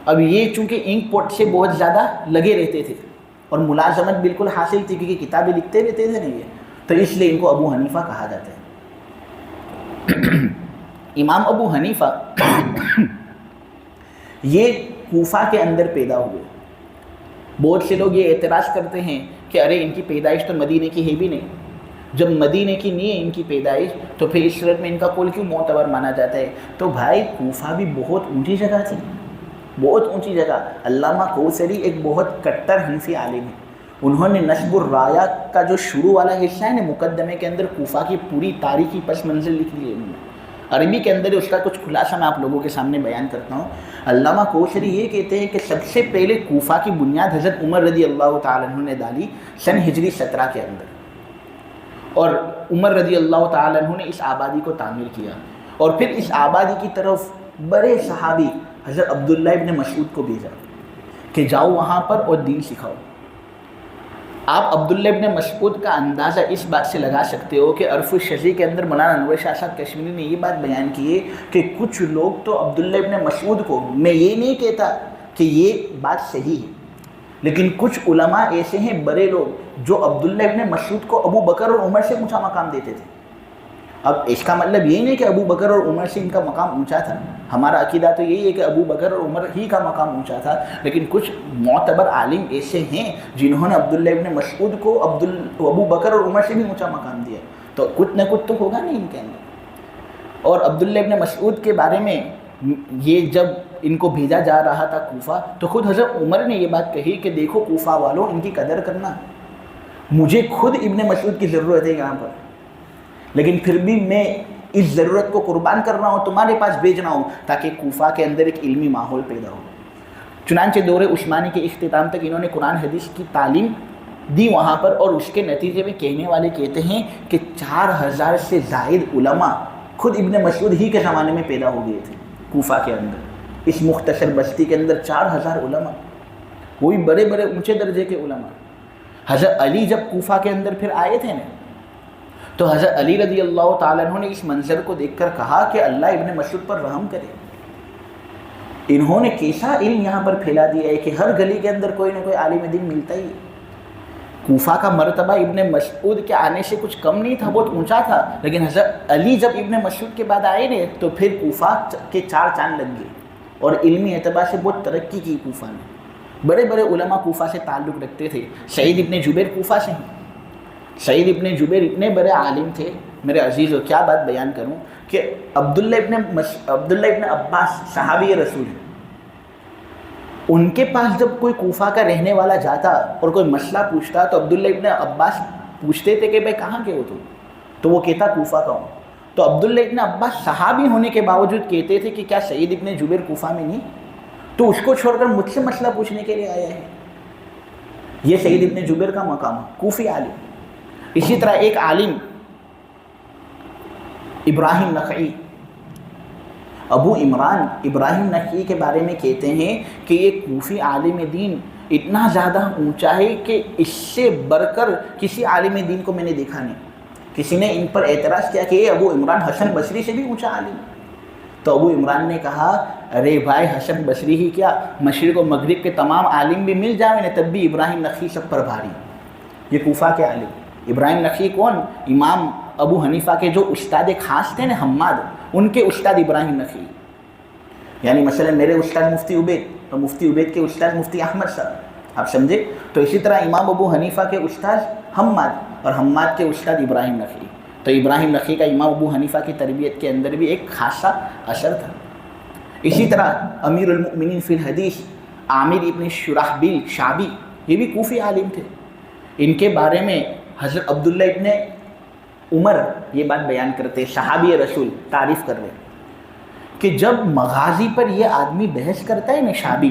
اب یہ چونکہ انک پوٹ سے بہت زیادہ لگے رہتے تھے اور ملازمت بالکل حاصل تھی کیونکہ کتابیں لکھتے رہتے تھے نہیں، تو اس لیے ان کو ابو حنیفہ کہا جاتا ہے۔ امام ابو حنیفہ یہ کوفہ کے اندر پیدا ہوئے۔ بہت سے لوگ یہ اعتراض کرتے ہیں کہ ارے ان کی پیدائش تو مدینے کی ہے بھی نہیں، جب مدینے کی نہیں ہے ان کی پیدائش تو پھر اس صورت میں ان کا قول کیوں معتبر مانا جاتا ہے؟ تو بھائی کوفہ بھی بہت اونچی جگہ تھی، بہت اونچی جگہ۔ علامہ کوثری ایک بہت کٹر حنفی عالم ہے، انہوں نے نصب الرایا کا جو شروع والا حصہ ہے نا مقدمے کے اندر کوفہ کی پوری تاریخی پس منظر لکھ لی ہے انہوں نے۔ عربی کے اندر اس کا کچھ خلاصہ میں آپ لوگوں کے سامنے بیان کرتا ہوں۔ علامہ کوثری یہ کہتے ہیں کہ سب سے پہلے کوفہ کی بنیاد حضرت عمر رضی اللہ تعالیٰ عنہ نے ڈالی سن ہجری 17 کے اندر، اور عمر رضی اللہ تعالیٰ عنہ نے اس آبادی کو تعمیر کیا، اور پھر اس آبادی کی طرف بڑے صحابی حضرت عبداللہ ابن مسعود کو بھیجا کہ جاؤ وہاں پر اور دین سکھاؤ۔ آپ عبداللہ ابن مسعود کا اندازہ اس بات سے لگا سکتے ہو کہ عرف الشذی کے اندر مولانا انور شاہ صاحب کشمیری نے یہ بات بیان کی ہے کہ کچھ لوگ تو عبداللہ ابن مسعود کو، میں یہ نہیں کہتا کہ یہ بات صحیح ہے، لیکن کچھ علماء ایسے ہیں بڑے لوگ جو عبداللہ ابن مسعود کو ابو بکر اور عمر سے اونچا مقام دیتے تھے۔ اب اس کا مطلب یہ نہیں کہ ابو بکر اور عمر سے ان کا مقام اونچا تھا، ہمارا عقیدہ تو یہی ہے کہ ابو بکر اور عمر ہی کا مقام اونچا تھا، لیکن کچھ معتبر عالم ایسے ہیں جنہوں نے عبداللہ ابن مسعود کو ابو بکر اور عمر سے بھی اونچا مقام دیا، تو کچھ نہ کچھ تو ہوگا نہیں ان کے اندر۔ اور عبداللہ ابن مسعود کے بارے میں یہ جب ان کو بھیجا جا رہا تھا کوفہ تو خود حضرت عمر نے یہ بات کہی کہ دیکھو کوفہ والوں ان کی قدر کرنا، مجھے خود ابن مسعود کی ضرورت ہے یہاں پر، لیکن پھر بھی میں اس ضرورت کو قربان کر رہا ہوں، تمہارے پاس بھیج رہا ہوں تاکہ کوفہ کے اندر ایک علمی ماحول پیدا ہو۔ چنانچہ دور عثمانی کے اختتام تک انہوں نے قرآن حدیث کی تعلیم دی وہاں پر، اور اس کے نتیجے میں کہنے والے کہتے ہیں کہ 4000 سے زائد علماء خود ابن مسعود ہی کے زمانے میں پیدا ہو گئے تھے کوفہ کے اندر، اس مختصر بستی کے اندر 4000 علماء، وہی بڑے بڑے اونچے درجے کے علماء۔ حضرت علی جب کوفہ کے اندر پھر آئے تھے نا تو حضرت علی رضی اللہ تعالیٰ عنہ نے اس منظر کو دیکھ کر کہا کہ اللہ ابن مسعود پر رحم کرے، انہوں نے کیسا علم یہاں پر پھیلا دیا ہے کہ ہر گلی کے اندر کوئی نہ کوئی عالم دین ملتا ہی ہے۔ کوفہ کا مرتبہ ابن مسعود کے آنے سے کچھ کم نہیں تھا، بہت اونچا تھا، لیکن حضرت علی جب ابن مسعود کے بعد آئے نے تو پھر کوفہ کے 4 چاند لگ گئے اور علمی اعتبار سے بہت ترقی کی کوفہ نے۔ بڑے بڑے علماء کوفہ سے تعلق رکھتے تھے۔ سعید ابن جبیر کوفہ سے ہیں۔ سعید ابن جبیر اتنے بڑے عالم تھے میرے عزیزو، کیا بات بیان کروں کہ عبداللہ ابن عباس صحابی رسول ہیں، ان کے پاس جب کوئی کوفہ کا رہنے والا جاتا اور کوئی مسئلہ پوچھتا تو عبداللہ ابن عباس پوچھتے تھے کہ بھائی کہاں کے ہو تم؟ تو وہ کہتا کوفہ کا ہوں۔ تو عبداللہ ابن عباس صحابی ہونے کے باوجود کہتے تھے کہ کیا سعید ابن جبیر کوفہ میں نہیں؟ تو اس کو چھوڑ کر مجھ سے مسئلہ پوچھنے کے لیے آیا ہے۔ یہ سعید ابن جبیر کا مقام ہے، کوفی عالم۔ اسی طرح ایک عالم ابراہیم نخعی، ابو عمران ابراہیم نخعی کے بارے میں کہتے ہیں کہ یہ کوفی عالم دین اتنا زیادہ اونچا ہے کہ اس سے بڑھ کر کسی عالم دین کو میں نے دیکھا نہیں۔ کسی نے ان پر اعتراض کیا کہ یہ ابو عمران حسن بصری سے بھی اونچا عالم ہے، تو ابو عمران نے کہا ارے بھائی حسن بصری ہی کیا، مشرق و مغرب کے تمام عالم بھی مل جائیں تب بھی ابراہیم نخعی سب پر بھاری۔ یہ کوفہ کے عالم ابراہیم نخعی کون؟ امام ابو حنیفہ کے جو استاد خاص تھے نا حماد، ان کے استاد ابراہیم نخعی۔ یعنی مثلا میرے استاد مفتی عبید، تو مفتی عبید کے استاد مفتی احمد صاحب، آپ سمجھے؟ تو اسی طرح امام ابو حنیفہ کے استاد حماد اور حماد کے استاد ابراہیم نخعی۔ تو ابراہیم نخعی کا امام ابو حنیفہ کی تربیت کے اندر بھی ایک خاصا اثر تھا۔ اسی طرح امیر المؤمنین فی الحدیث عامر ابن شرحبیل شعبی، یہ بھی کوفی عالم تھے۔ ان کے بارے میں حضرت عبداللہ ابن عمر یہ بات بیان کرتے، صحابی رسول تعریف کر رہے کہ جب مغازی پر یہ آدمی بحث کرتا ہے نا شعبی،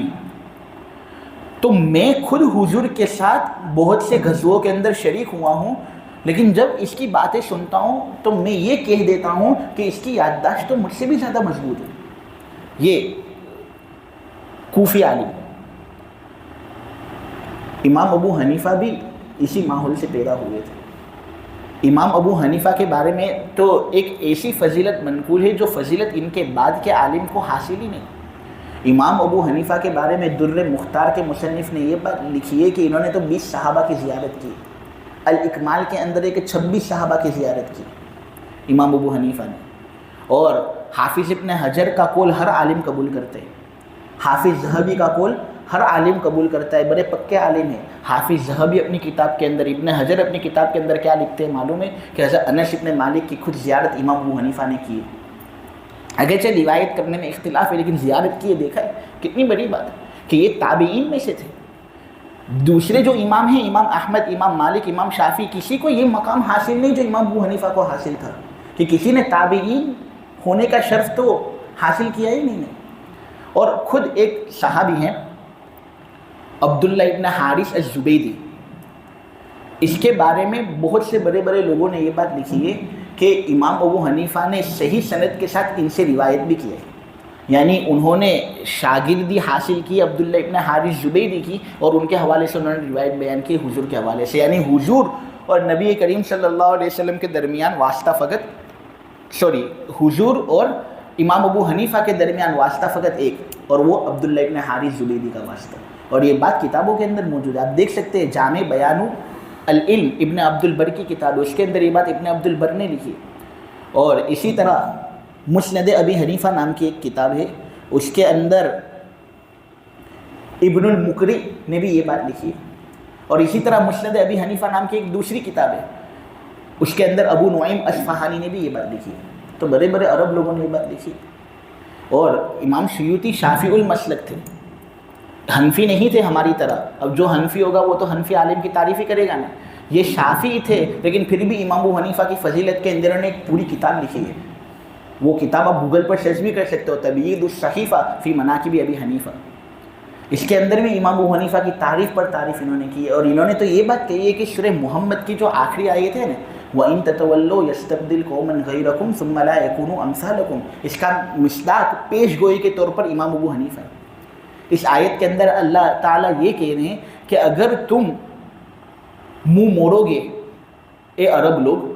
تو میں خود حضور کے ساتھ بہت سے غزووں کے اندر شریک ہوا ہوں، لیکن جب اس کی باتیں سنتا ہوں تو میں یہ کہہ دیتا ہوں کہ اس کی یادداشت تو مجھ سے بھی زیادہ مضبوط ہے۔ یہ کوفی عالم۔ امام ابو حنیفہ بھی اسی ماحول سے پیدا ہوئے تھے۔ امام ابو حنیفہ کے بارے میں تو ایک ایسی فضیلت منقول ہے جو فضیلت ان کے بعد کے عالم کو حاصل ہی نہیں۔ امام ابو حنیفہ کے بارے میں در مختار کے مصنف نے یہ بات لکھی ہے کہ انہوں نے تو 20 صحابہ کی زیارت کی۔ الاکمال کے اندر ایک 26 صحابہ کی زیارت کی امام ابو حنیفہ نے۔ اور حافظ ابن حجر کا قول ہر عالم قبول کرتے ہیں، حافظ ذہبی کا قول ہر عالم قبول کرتا ہے، بڑے پکے عالم ہیں۔ حافظ ذہبی اپنی کتاب کے اندر، ابن حجر اپنی کتاب کے اندر کیا لکھتے ہیں معلوم ہے کہ حضرت انس ابن مالک کی خود زیارت امام ابو حنیفہ نے کی ہے۔ اگرچہ روایت کرنے میں اختلاف ہے لیکن زیارت کی ہے، دیکھا ہے کتنی بڑی بات ہے کہ یہ تابعین میں سے تھے۔ دوسرے جو امام ہیں، امام احمد، امام مالک، امام شافعی، کسی کو یہ مقام حاصل نہیں جو امام ابو حنیفہ کو حاصل تھا کہ کسی نے تابعین ہونے کا شرف تو حاصل کیا ہی نہیں۔ اور خود ایک صحابی ہیں عبداللہ ابن حارث الزبیدی، اس کے بارے میں بہت سے بڑے بڑے لوگوں نے یہ بات لکھی ہے کہ امام ابو حنیفہ نے صحیح سند کے ساتھ ان سے روایت بھی کی ہے، یعنی انہوں نے شاگردی حاصل کی عبداللہ ابن حارث زبیدی کی اور ان کے حوالے سے انہوں نے روایت بیان کی حضور کے حوالے سے، یعنی حضور اور نبی کریم صلی اللہ علیہ وسلم کے درمیان واسطہ حضور اور امام ابو حنیفہ کے درمیان واسطہ فقط ایک، اور وہ عبداللہ ابن حارث زبیدی کا واسطہ۔ اور یہ بات کتابوں کے اندر موجود ہے، آپ دیکھ سکتے ہیں جامع بیان العلم ابن عبد البر کی کتاب ہے، اس کے اندر یہ بات ابن عبد البر نے لکھی۔ اور اسی طرح مسند ابی حنیفہ نام کی ایک کتاب ہے، اس کے اندر ابن المقری نے بھی یہ بات لکھی ہے۔ اور اسی طرح مسند ابی حنیفہ نام کی ایک دوسری کتاب ہے، اس کے اندر ابو نعیم اصفہانی نے بھی یہ بات لکھی ہے۔ تو بڑے بڑے عرب لوگوں نے یہ بات لکھی۔ اور امام سیوطی شافعی المسلک تھے، حنفی نہیں تھے ہماری طرح۔ اب جو حنفی ہوگا وہ تو حنفی عالم کی تعریف ہی کرے گا نا، یہ شافعی تھے لیکن پھر بھی امام ابو حنیفہ کی فضیلت کے اندر انہوں نے ایک پوری کتاب لکھی ہے۔ وہ کتاب آپ گوگل پر سرچ بھی کر سکتے ہو، تبیید الصحیفہ فی مناقب ابی حنیفہ۔ اس کے اندر بھی امام ابو حنیفہ کی تعریف پر تعریف انہوں نے کی ہے۔ اور انہوں نے تو یہ بات کہی ہے کہ سورہ محمد کی جو آخری آیت ہے نا، وَإِن تَتَوَلَّوْا يَسْتَبْدِلْ قَوْمًا غَيْرَكُمْ ثُمَّ لَا يَكُونُوا أَمْثَالَكُمْ، اس کا مصداق پیش گوئی کے طور پر امام ابو حنیفہ ہے۔ اس آیت کے اندر اللہ تعالیٰ یہ کہہ رہے ہیں کہ اگر تم منہ موڑو گے اے عرب لوگ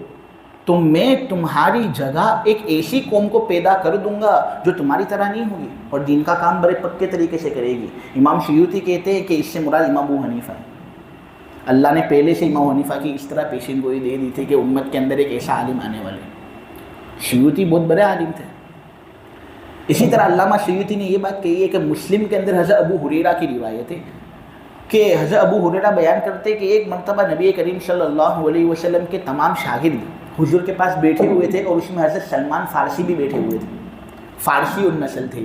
تو میں تمہاری جگہ ایک ایسی قوم کو پیدا کر دوں گا جو تمہاری طرح نہیں ہوگی اور دین کا کام بڑے پکے طریقے سے کرے گی۔ امام سیوطی کہتے ہیں کہ اس سے مراد امام ابو حنیفہ ہے۔ اللہ نے پہلے سے امام حنیفہ کی اس طرح پیشین گوئی دے دی تھی کہ امت کے اندر ایک ایسا عالم آنے والے۔ سیوطی بہت بڑے عالم تھے۔ اسی طرح علامہ سیوطی نے یہ بات کہی ہے کہ مسلم کے اندر حضرت ابو ہریرہ کی روایت ہے کہ حضرت ابو ہریرہ بیان کرتے کہ ایک مرتبہ نبی کریم صلی اللہ علیہ وسلم کے تمام شاگرد حضور کے پاس بیٹھے ہوئے تھے اور اس میں حضرت سلمان فارسی بھی بیٹھے ہوئے تھے۔ فارسی النسل تھے۔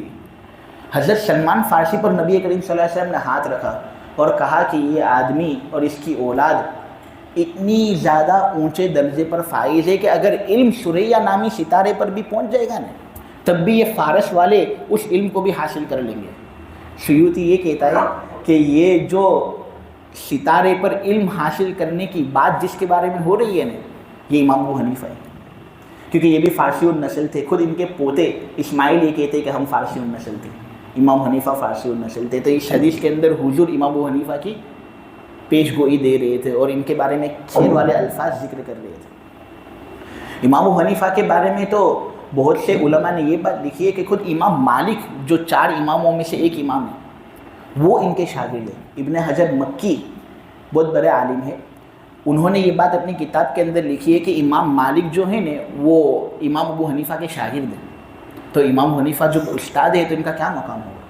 حضرت سلمان فارسی پر نبی کریم صلی اللہ علیہ وسلم نے ہاتھ رکھا اور کہا کہ یہ آدمی اور اس کی اولاد اتنی زیادہ اونچے درجے پر فائز ہے کہ اگر علم ثریا نامی ستارے پر بھی پہنچ جائے گا نا تب بھی یہ فارس والے اس علم کو بھی حاصل کر لیں گے۔ سیوطی یہ کہتا ہے کہ یہ جو ستارے پر علم حاصل کرنے کی بات جس کے بارے میں ہو رہی ہے نا یہ امام ابو حنیفہ ہے، کیونکہ یہ بھی فارسی النسل تھے۔ خود ان کے پوتے اسماعیل یہ کہتے کہ ہم فارسی النسل تھے، امام حنیفہ فارسی النسل تھے۔ تو اس حدیث کے اندر حضور امام ابو حنیفہ کی پیش گوئی دے رہے تھے اور ان کے بارے میں کھیل والے الفاظ ذکر کر رہے تھے۔ امام ابو حنیفہ کے بارے میں تو بہت سے علماء نے یہ بات لکھی ہے کہ خود امام مالک جو 4 اماموں میں سے ایک امام ہے وہ ان کے شاگرد ہیں۔ ابن حجر مکی بہت بڑے عالم ہے، انہوں نے یہ بات اپنی کتاب کے اندر لکھی ہے کہ امام مالک جو ہیں نا وہ امام ابو حنیفہ کے شاگرد ہیں۔ تو امام حنیفہ جو استاد ہے تو ان کا کیا مقام ہوگا؟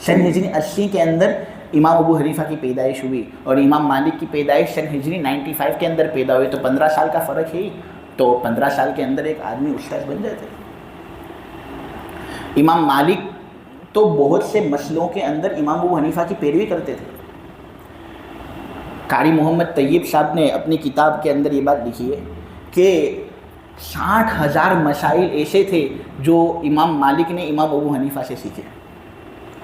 سن ہجری 80 کے اندر امام ابو حنیفہ کی پیدائش ہوئی اور امام مالک کی پیدائش سن ہجری 95 کے اندر پیدا ہوئی، تو 15 سال کا فرق ہے، تو 15 سال کے اندر ایک آدمی استاد بن جاتے۔ امام مالک تو بہت سے مسئلوں کے اندر امام ابو حنیفہ کی پیروی کرتے تھے۔ قاری محمد طیب صاحب نے اپنی کتاب کے اندر یہ بات لکھی ہے کہ 60,000 مسائل ایسے تھے جو امام مالک نے امام ابو حنیفہ سے سیکھے۔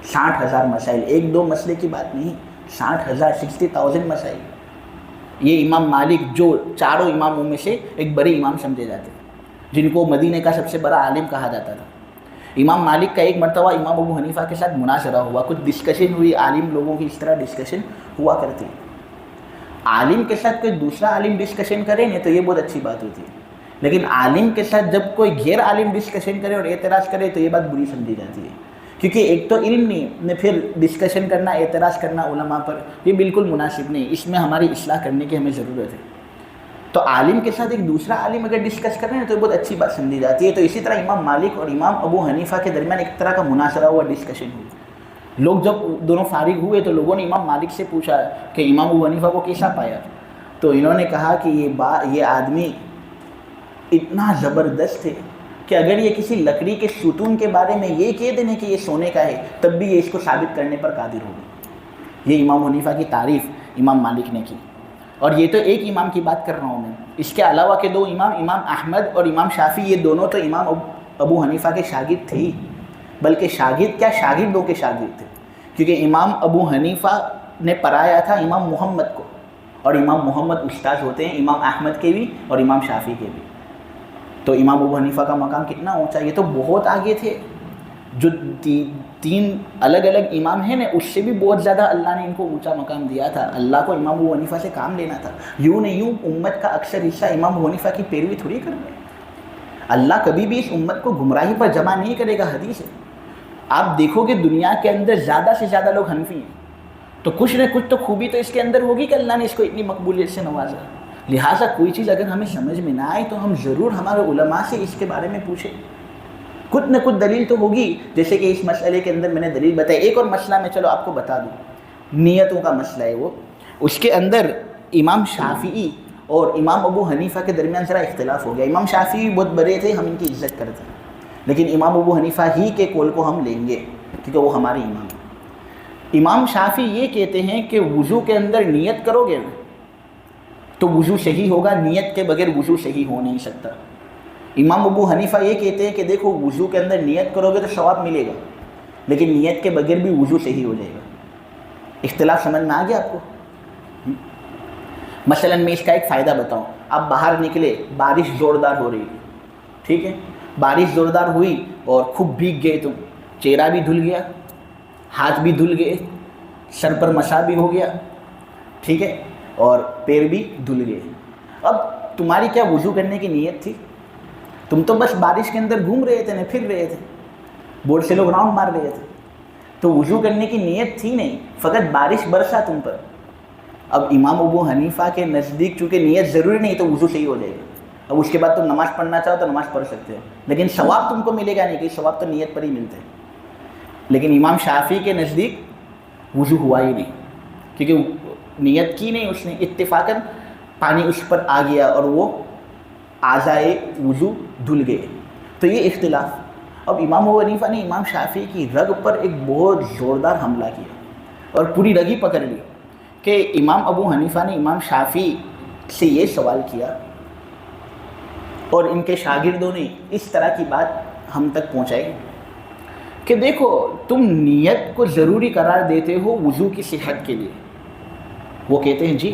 60,000 مسائل، ایک دو مسئلے کی بات نہیں، 60,000 60,000 مسائل۔ یہ امام مالک جو 4 اماموں میں سے ایک بڑے امام سمجھے جاتے ہیں، جن کو مدینے کا سب سے بڑا عالم کہا جاتا تھا۔ امام مالک کا ایک مرتبہ امام ابو حنیفہ کے ساتھ مناظرہ ہوا، کچھ ڈسکشن ہوئی، عالم لوگوں کی اس طرح ڈسکشن ہوا کرتی ہے۔ عالم کے ساتھ کوئی دوسرا عالم ڈسکشن کرے نا تو یہ بہت اچھی بات ہوتی ہے، لیکن عالم کے ساتھ جب کوئی غیر عالم ڈسکشن کرے اور اعتراض کرے تو یہ بات بری سمجھی جاتی ہے، کیونکہ ایک تو علم نہیں نے پھر ڈسکشن کرنا، اعتراض کرنا علماء پر، یہ بالکل مناسب نہیں، اس میں ہماری اصلاح کرنے کی ہمیں ضرورت ہے۔ تو عالم کے ساتھ ایک دوسرا عالم اگر ڈسکس کریں نا تو بہت اچھی بات سمجھی جاتی ہے۔ تو اسی طرح امام مالک اور امام ابو حنیفہ کے درمیان ایک طرح کا مناظرہ ہوا، ڈسکشن ہوئی۔ لوگ جب دونوں فارغ ہوئے تو لوگوں نے امام مالک سے پوچھا کہ امام ابو حنیفہ کو کیسا پایا، تو انہوں نے کہا کہ یہ آدمی اتنا زبردست ہے کہ اگر یہ کسی لکڑی کے ستون کے بارے میں یہ کہہ دینے کہ یہ سونے کا ہے تب بھی یہ اس کو ثابت کرنے پر قادر ہوگا۔ یہ امام حنیفہ کی تعریف امام مالک نے کی، اور یہ تو ایک امام کی بات کر رہا ہوں میں، اس کے علاوہ کے 2 امام، امام احمد اور امام شافعی، یہ دونوں تو امام ابو حنیفہ کے شاگرد تھے ہی، بلکہ شاگرد کیا شاگردوں کے شاگرد تھے، کیونکہ امام ابو حنیفہ نے پڑھایا تھا امام محمد کو، اور امام محمد استاد ہوتے ہیں امام احمد کے بھی اور امام شافعی کے بھی۔ تو امام ابو حنیفہ کا مقام کتنا اونچا، یہ تو بہت آگے تھے۔ جو 3 الگ الگ امام ہیں نا اس سے بھی بہت زیادہ اللہ نے ان کو اونچا مقام دیا تھا۔ اللہ کو امام ابو حنیفہ سے کام لینا تھا، یوں نہیں یوں امت کا اکثر حصہ امام ابو حنیفہ کی پیروی تھوڑی کر رہے۔ اللہ کبھی بھی اس امت کو گمراہی پر جمع نہیں کرے گا، حدیث ہے۔ آپ دیکھو کہ دنیا کے اندر زیادہ سے زیادہ لوگ حنفی ہیں، تو کچھ نہ کچھ تو خوبی تو اس کے اندر ہوگی کہ اللہ نے اس کو اتنی مقبولیت سے نوازا۔ لہٰذا کوئی چیز اگر ہمیں سمجھ میں نہ آئے تو ہم ضرور ہمارے علماء سے اس کے بارے میں پوچھیں، کچھ نہ کچھ دلیل تو ہوگی، جیسے کہ اس مسئلے کے اندر میں نے دلیل بتائی۔ ایک اور مسئلہ میں چلو آپ کو بتا دوں، نیتوں کا مسئلہ ہے وہ، اس کے اندر امام شافعی اور امام ابو حنیفہ کے درمیان ذرا اختلاف ہو گیا۔ امام شافعی بہت بڑے تھے، ہم ان کی عزت کرتے ہیں، لیکن امام ابو حنیفہ ہی کے قول کو ہم لیں گے کیونکہ وہ ہمارے امام ہیں۔ امام شافعی یہ کہتے ہیں کہ وضو کے اندر نیت کرو گے تو وضو صحیح ہوگا، نیت کے بغیر وضو صحیح ہو نہیں سکتا۔ امام ابو حنیفہ یہ کہتے ہیں کہ دیکھو وضو کے اندر نیت کرو گے تو ثواب ملے گا، لیکن نیت کے بغیر بھی وضو صحیح ہو جائے گا۔ اختلاف سمجھ میں آ گیا آپ کو؟ مثلا میں اس کا ایک فائدہ بتاؤں، آپ باہر نکلے، بارش زوردار ہو رہی ہے، ٹھیک ہے، بارش زوردار ہوئی اور خوب بھیگ گئے، تم چہرہ بھی دھل گیا، ہاتھ بھی دھل گئے، سر پر مسا بھی ہو گیا، ٹھیک ہے، اور پیر بھی دھل گئے۔ اب تمہاری کیا وضو کرنے کی نیت تھی؟ تم تو بس بارش کے اندر گھوم رہے تھے، پھر رہے تھے، بورڈ سے لوگ راؤنڈ مار رہے تھے، تو وضو کرنے کی نیت تھی نہیں، فقط بارش برسا تم پر۔ اب امام ابو حنیفہ کے نزدیک چونکہ نیت ضروری نہیں تو وضو صحیح ہو جائے گا، اب اس کے بعد تم نماز پڑھنا چاہو تو نماز پڑھ سکتے ہو، لیکن ثواب تم کو ملے گا نہیں، کہ ثواب تو نیت پر ہی ملتے ہیں۔ لیکن امام شافعی کے نزدیک وضو ہوا ہی نہیں، کیونکہ نیت کی نہیں اس نے، اتفاقاً پانی اس پر آ گیا اور وہ اعضائے وضو دھل گئے، تو یہ اختلاف۔ اب امام ابو حنیفہ نے امام شافعی کی رگ پر ایک بہت زوردار حملہ کیا اور پوری رگ ہی پکڑ لی، کہ امام ابو حنیفہ نے امام شافعی سے یہ سوال کیا اور ان کے شاگردوں نے اس طرح کی بات ہم تک پہنچائی کہ دیکھو تم نیت کو ضروری قرار دیتے ہو وضو کی صحت کے لیے۔ وہ کہتے ہیں جی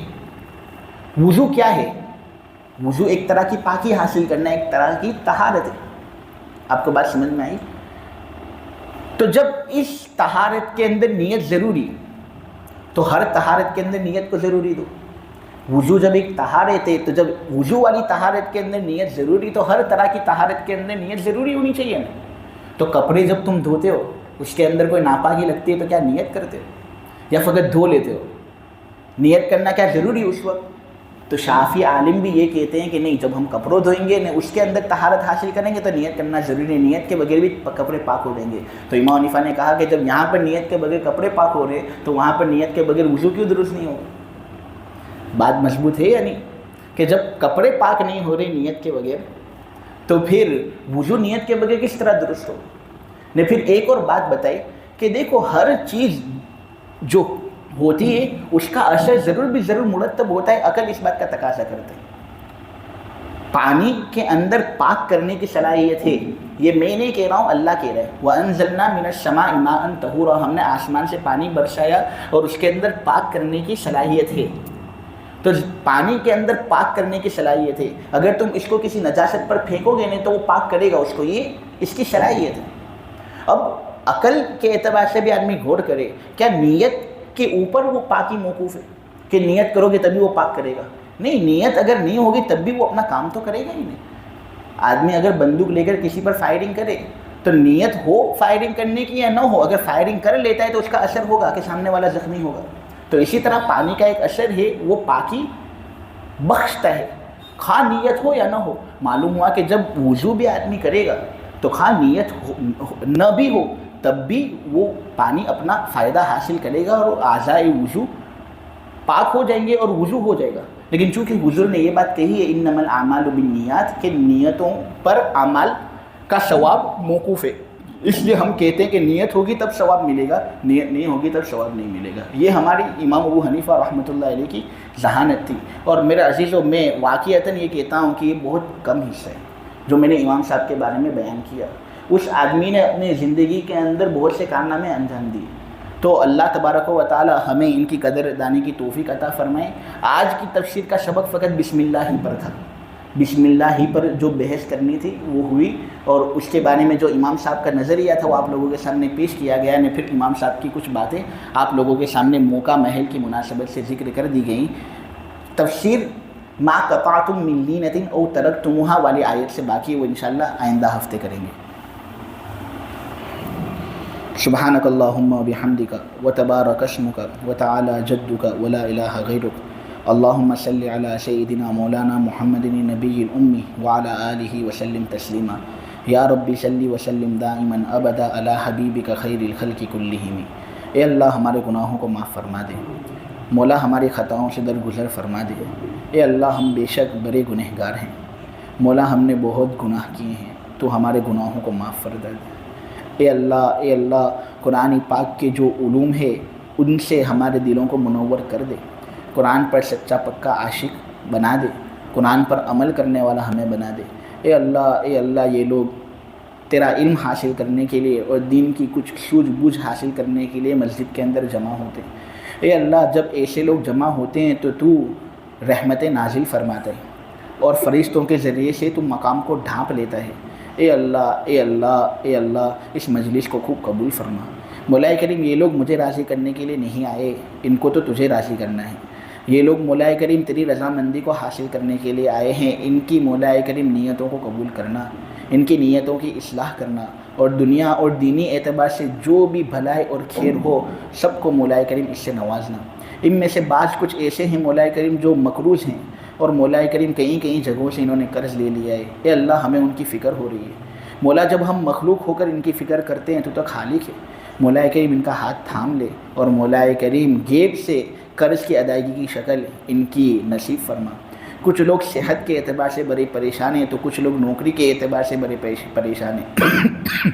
وضو کیا ہے؟ وضو ایک طرح کی پاکی حاصل کرنا، ایک طرح کی طہارت ہے۔ آپ کو بات سمجھ میں آئی؟ تو جب اس طہارت کے اندر نیت ضروری تو ہر طہارت کے اندر نیت کو ضروری دو۔ وضو جب ایک طہارت ہے تو جب وضو والی طہارت کے اندر نیت ضروری تو ہر طرح کی طہارت کے اندر نیت ضروری ہونی چاہیے نا۔ تو کپڑے جب تم دھوتے ہو اس کے اندر کوئی ناپاکی لگتی ہے تو کیا نیت کرتے ہو یا فقط دھو لیتے ہو؟ نیت کرنا کیا ضروری اس وقت؟ تو شافعی عالم بھی یہ کہتے ہیں کہ نہیں، جب ہم کپڑوں دھوئیں گے اس کے اندر طہارت حاصل کریں گے تو نیت کرنا ضروری ہے، نیت کے بغیر بھی کپڑے پاک ہو جائیں گے۔ تو امام حنیفہ نے کہا کہ جب یہاں پر نیت کے بغیر کپڑے پاک ہو رہے تو وہاں پر نیت کے بغیر وضو کیوں درست نہیں ہوگا؟ بات مضبوط ہے یا نہیں؟ کہ جب کپڑے پاک نہیں ہو رہے نیت کے بغیر تو پھر وضو نیت کے بغیر کس طرح درست ہو؟ نے پھر ایک اور بات بتائی کہ دیکھو ہر چیز جو ہوتی ہے اس کا اثر ضرور مرتب ہوتا ہے، عقل اس بات کا تقاضا کرتا ہے۔ پانی کے اندر پاک کرنے کی صلاحیت ہے، یہ میں نہیں کہہ رہا ہوں، اللہ کہہ رہا ہے۔ وَأَنزَلْنَا مِنَ السَّمَاءِ مَاءً طَهُورًا، ہم نے آسمان سے پانی برسایا اور اس کے اندر پاک کرنے کی صلاحیت ہے۔ تو پانی کے اندر پاک کرنے کی صلاحیت ہے، اگر تم اس کو کسی نجاست پر پھینکو گے نہیں تو وہ پاک کرے گا اس کو، یہ اس کی صلاحیت ہے۔ اب عقل کے اعتبار سے بھی آدمی غور کرے، کیا نیت کے اوپر وہ پاکی موقوف ہے کہ نیت کرو گے تبھی وہ پاک کرے گا؟ نہیں، نیت اگر نہیں ہوگی تب بھی وہ اپنا کام تو کرے گا ہی نہیں۔ آدمی اگر بندوق لے کر کسی پر فائرنگ کرے تو نیت ہو فائرنگ کرنے کی یا نہ ہو، اگر فائرنگ کر لیتا ہے تو اس کا اثر ہوگا کہ سامنے والا زخمی ہوگا۔ تو اسی طرح پانی کا ایک اثر ہے، وہ پاکی بخشتا ہے، خواہ نیت ہو یا نہ ہو۔ معلوم ہوا کہ جب وضو بھی آدمی کرے گا تو خواہ نیت نہ بھی ہو تب بھی وہ پانی اپنا فائدہ حاصل کرے گا اور اعضائے وضو پاک ہو جائیں گے اور وضو ہو جائے گا۔ لیکن چونکہ حضور نے یہ بات کہی ہے انما الاعمال بالنیات، کہ نیتوں پر اعمال کا ثواب موقوف ہے، اس لیے ہم کہتے ہیں کہ نیت ہوگی تب ثواب ملے گا، نیت نہیں ہوگی تب ثواب نہیں ملے گا۔ یہ ہماری امام ابو حنیفہ رحمۃ اللہ علیہ کی ذہانت تھی۔ اور میرے عزیزوں، میں واقعتاً یہ کہتا ہوں کہ یہ بہت کم حصہ ہے جو میں نے امام صاحب کے بارے میں بیان کیا۔ اس آدمی نے اپنی زندگی کے اندر بہت سے کارنامے انجام دیے، تو اللہ تبارک و تعالی ہمیں ان کی قدر دانی کی توفیق عطا فرمائے۔ آج کی تفسیر کا سبق فقط بسم اللہ ہی پر تھا، بسم اللہ ہی پر جو بحث کرنی تھی وہ ہوئی، اور اس کے بارے میں جو امام صاحب کا نظریہ تھا وہ آپ لوگوں کے سامنے پیش کیا گیا ہے۔ پھر امام صاحب کی کچھ باتیں آپ لوگوں کے سامنے موقع محل کی مناسبت سے ذکر کر دی گئیں۔ تفسیر ما قطعتم من لینۃ او ترکتموها والی آیت سے باقی وہ انشاءاللہ آئندہ ہفتے کریں گے۔ سبحانک اللہم وبحمدک وتبارک اسمک وتعالی جدک ولا الہ غیرک، اللہم صلی علی سیدنا مولانا محمد النبی الامی وعلی آلہ وسلم تسلیما، یا ربی صلی وسلم دائما ابدا علی حبیبک خیر الخلق کلہم۔ اے اللہ ہمارے گناہوں کو معاف فرما دے، مولا ہماری خطاؤں سے درگزر فرما دے۔ اے اللہ ہم بے شک بڑے گنہگار ہیں، مولا ہم نے بہت گناہ کیے ہیں، تو ہمارے گناہوں کو معاف فرما دے۔ اے اللہ قرآن پاک کے جو علوم ہے ان سے ہمارے دلوں کو منور کر دے، قرآن پر سچا پکا عاشق بنا دے، قرآن پر عمل کرنے والا ہمیں بنا دے۔ اے اللہ یہ لوگ تیرا علم حاصل کرنے کے لیے اور دین کی کچھ سوجھ بوجھ حاصل کرنے کے لیے مسجد کے اندر جمع ہوتے ہیں۔ اے اللہ جب ایسے لوگ جمع ہوتے ہیں تو رحمت نازل فرماتا ہے اور فرشتوں کے ذریعے سے تو مقام کو ڈھانپ لیتا ہے۔ اے اللہ اس مجلس کو خوب قبول فرما۔ مولا کریم یہ لوگ مجھے راضی کرنے کے لیے نہیں آئے، ان کو تو تجھے راضی کرنا ہے۔ یہ لوگ مولا کریم تیری رضامندی کو حاصل کرنے کے لیے آئے ہیں، ان کی مولا کریم نیتوں کو قبول کرنا، ان کی نیتوں کی اصلاح کرنا، اور دنیا اور دینی اعتبار سے جو بھی بھلائی اور خیر ہو سب کو مولا کریم اس سے نوازنا۔ ان میں سے بعض کچھ ایسے ہیں مولا کریم جو مقروض ہیں، اور مولا کریم کئی جگہوں سے انہوں نے قرض لے لیا ہے، اے اللہ ہمیں ان کی فکر ہو رہی ہے۔ مولا جب ہم مخلوق ہو کر ان کی فکر کرتے ہیں تو خالق ہے، مولا کریم ان کا ہاتھ تھام لے، اور مولا کریم غیب سے قرض کی ادائیگی کی شکل ان کی نصیب فرما۔ کچھ لوگ صحت کے اعتبار سے بڑے پریشان ہیں، تو کچھ لوگ نوکری کے اعتبار سے بڑے پریشان ہیں۔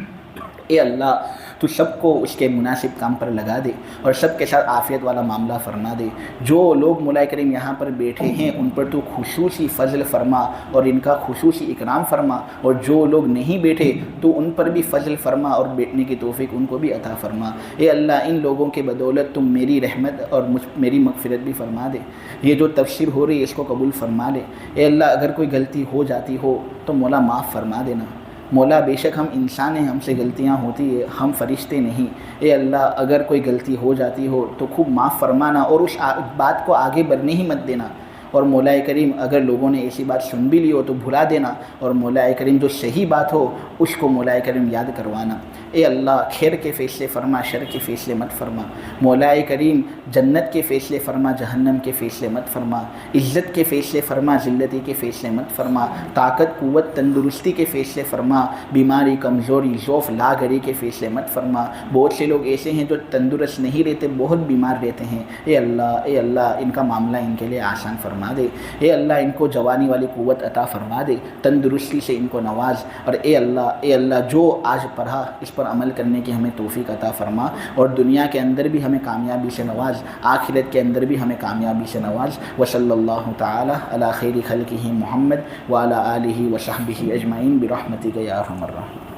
اے اللہ تو سب کو اس کے مناسب کام پر لگا دے، اور سب کے ساتھ عافیت والا معاملہ فرما دے۔ جو لوگ مولا کریم یہاں پر بیٹھے ہیں ان پر تو خصوصی فضل فرما اور ان کا خصوصی اکرام فرما، اور جو لوگ نہیں بیٹھے تو ان پر بھی فضل فرما اور بیٹھنے کی توفیق ان کو بھی عطا فرما۔ اے اللہ ان لوگوں کے بدولت تم میری رحمت اور میری مغفرت بھی فرما دے۔ یہ جو تفسیر ہو رہی ہے اس کو قبول فرما لے۔ اے اللہ اگر کوئی غلطی ہو جاتی ہو تو مولا معاف فرما دینا۔ مولا بے شک ہم انسان ہیں، ہم سے غلطیاں ہوتی ہے، ہم فرشتے نہیں۔ اے اللہ اگر کوئی غلطی ہو جاتی ہو تو خوب معاف فرمانا، اور اس بات کو آگے بڑھنے ہی مت دینا۔ اور مولا کریم اگر لوگوں نے ایسی بات سن بھی لی ہو تو بھلا دینا، اور مولا کریم جو صحیح بات ہو اس کو مولا کریم یاد کروانا۔ اے اللہ خیر کے فیصلے فرما، شر کے فیصلے مت فرما۔ مولا کریم جنت کے فیصلے فرما، جہنم کے فیصلے مت فرما۔ عزت کے فیصلے فرما، ذلتی کے فیصلے مت فرما۔ طاقت قوت تندرستی کے فیصلے فرما، بیماری کمزوری ضعف لاغری کے فیصلے مت فرما۔ بہت سے لوگ ایسے ہیں جو تندرست نہیں رہتے، بہت بیمار رہتے ہیں۔ اے اللہ ان کا معاملہ ان کے لیے آسان فرما دے۔ اے اللہ ان کو جوانی والی قوت عطا فرما دے، تندرستی سے ان کو نواز۔ اور اے اللہ جو آج پڑھا اس پر عمل کرنے کی ہمیں توفیق عطا فرما، اور دنیا کے اندر بھی ہمیں کامیابی سے نواز، آخرت کے اندر بھی ہمیں کامیابی سے نواز۔ وصلی اللہ تعالی علی خیر خلقہ محمد وعلی آلہ وصحبہ اجمعین برحمتک یا ارحم الراحمین۔